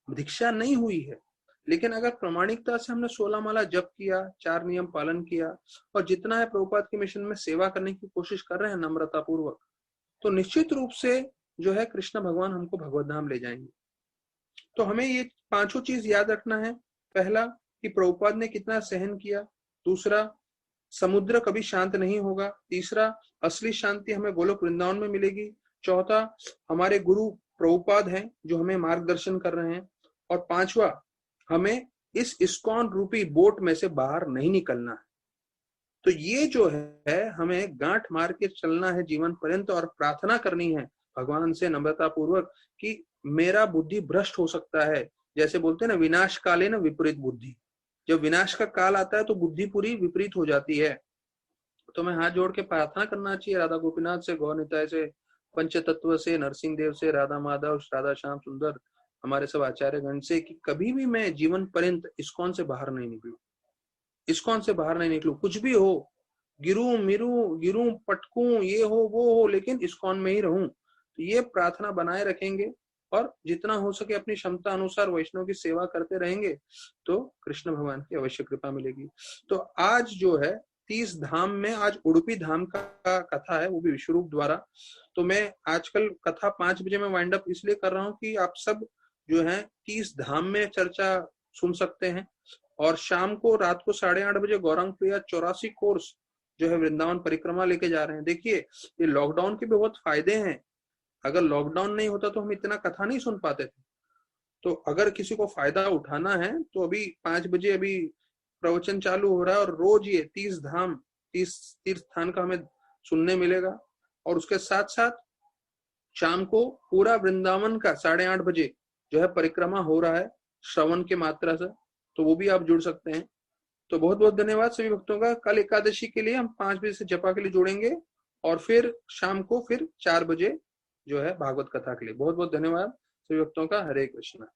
S1: दीक्षा नहीं हुई है लेकिन अगर प्रामाणिकता से हमने 16 माला जप किया, 4 नियम पालन किया और जितना है प्रभुपाद के मिशन में सेवा करने की कोशिश कर रहे हैं नम्रता पूर्वक, तो निश्चित रूप से जो है कृष्ण भगवान हमको भगवत धाम ले जाएंगे। तो हमें ये पांचों चीज याद रखना है। पहला कि प्रभुपाद ने कितना सहन किया, दूसरा समुद्र कभी शांत नहीं होगा, तीसरा असली शांति हमें गोलोक वृंदावन में मिलेगी, चौथा हमारे गुरु प्रभुपाद हैं जो हमें मार्गदर्शन कर रहे हैं, और पांचवा हमें इस इस्कॉन रूपी बोट में से बाहर नहीं निकलना है। तो ये जो है हमें गांठ मार के चलना है जीवन पर्यंत और प्रार्थना करनी है भगवान से नम्रता पूर्वक कि मेरा बुद्धि भ्रष्ट हो सकता है, जैसे बोलते हैं ना विनाश काले न विपरीत बुद्धि, जब विनाश का काल आता है तो बुद्धि पूरी विपरीत हो जाती है। तो मैं हाथ जोड़ के प्रार्थना करना चाहिए राधा गोपीनाथ से, गौर निताय से, पंच तत्व से, नरसिंह देव से, राधा माधव, राधा श्याम सुंदर, हमारे सब आचार्य गण से कि कभी भी मैं जीवन पर्यंत इस्कॉन से बाहर नहीं निकलूं, इस्कॉन से बाहर नहीं निकलूं, कुछ भी हो, गिरूं पटकूं, ये हो वो हो, लेकिन इस्कॉन में ही रहूं। तो ये प्रार्थना बनाए रखेंगे और जितना हो सके अपनी क्षमता अनुसार वैष्णव की सेवा करते रहेंगे तो कृष्ण भगवान की अवश्य कृपा मिलेगी। तो आज जो है 30 धाम में आज उडुपी धाम का कथा है, वो भी विश्वरूप द्वारा। तो मैं आजकल कथा 5 बजे में वाइंड अप इसलिए कर रहा हूँ कि आप सब जो है 30 धाम में चर्चा सुन सकते हैं। और शाम को रात को 8:30 बजे गौरांग प्रिया 84 कोर्स जो है वृंदावन परिक्रमा लेके जा रहे हैं। देखिए ये लॉकडाउन के भी बहुत फायदे हैं। अगर लॉकडाउन नहीं होता तो हम इतना कथा नहीं सुन पाते थे। तो अगर किसी को फायदा उठाना है तो अभी 5 बजे अभी प्रवचन चालू हो रहा है, और रोज ये 30 धाम 30 तीर्थ स्थान का हमें सुनने मिलेगा। और उसके साथ साथ शाम को पूरा वृंदावन का 8:30 बजे जो है परिक्रमा हो रहा है श्रवण के मात्रा से, तो वो भी आप जुड़ सकते हैं। तो बहुत बहुत धन्यवाद सभी भक्तों का। कल एकादशी के लिए हम 5 बजे से जपा के लिए जुड़ेंगे, और फिर शाम को फिर 4 बजे जो है भागवत कथा के लिए। बहुत बहुत धन्यवाद सभी भक्तों का। हरे कृष्णा।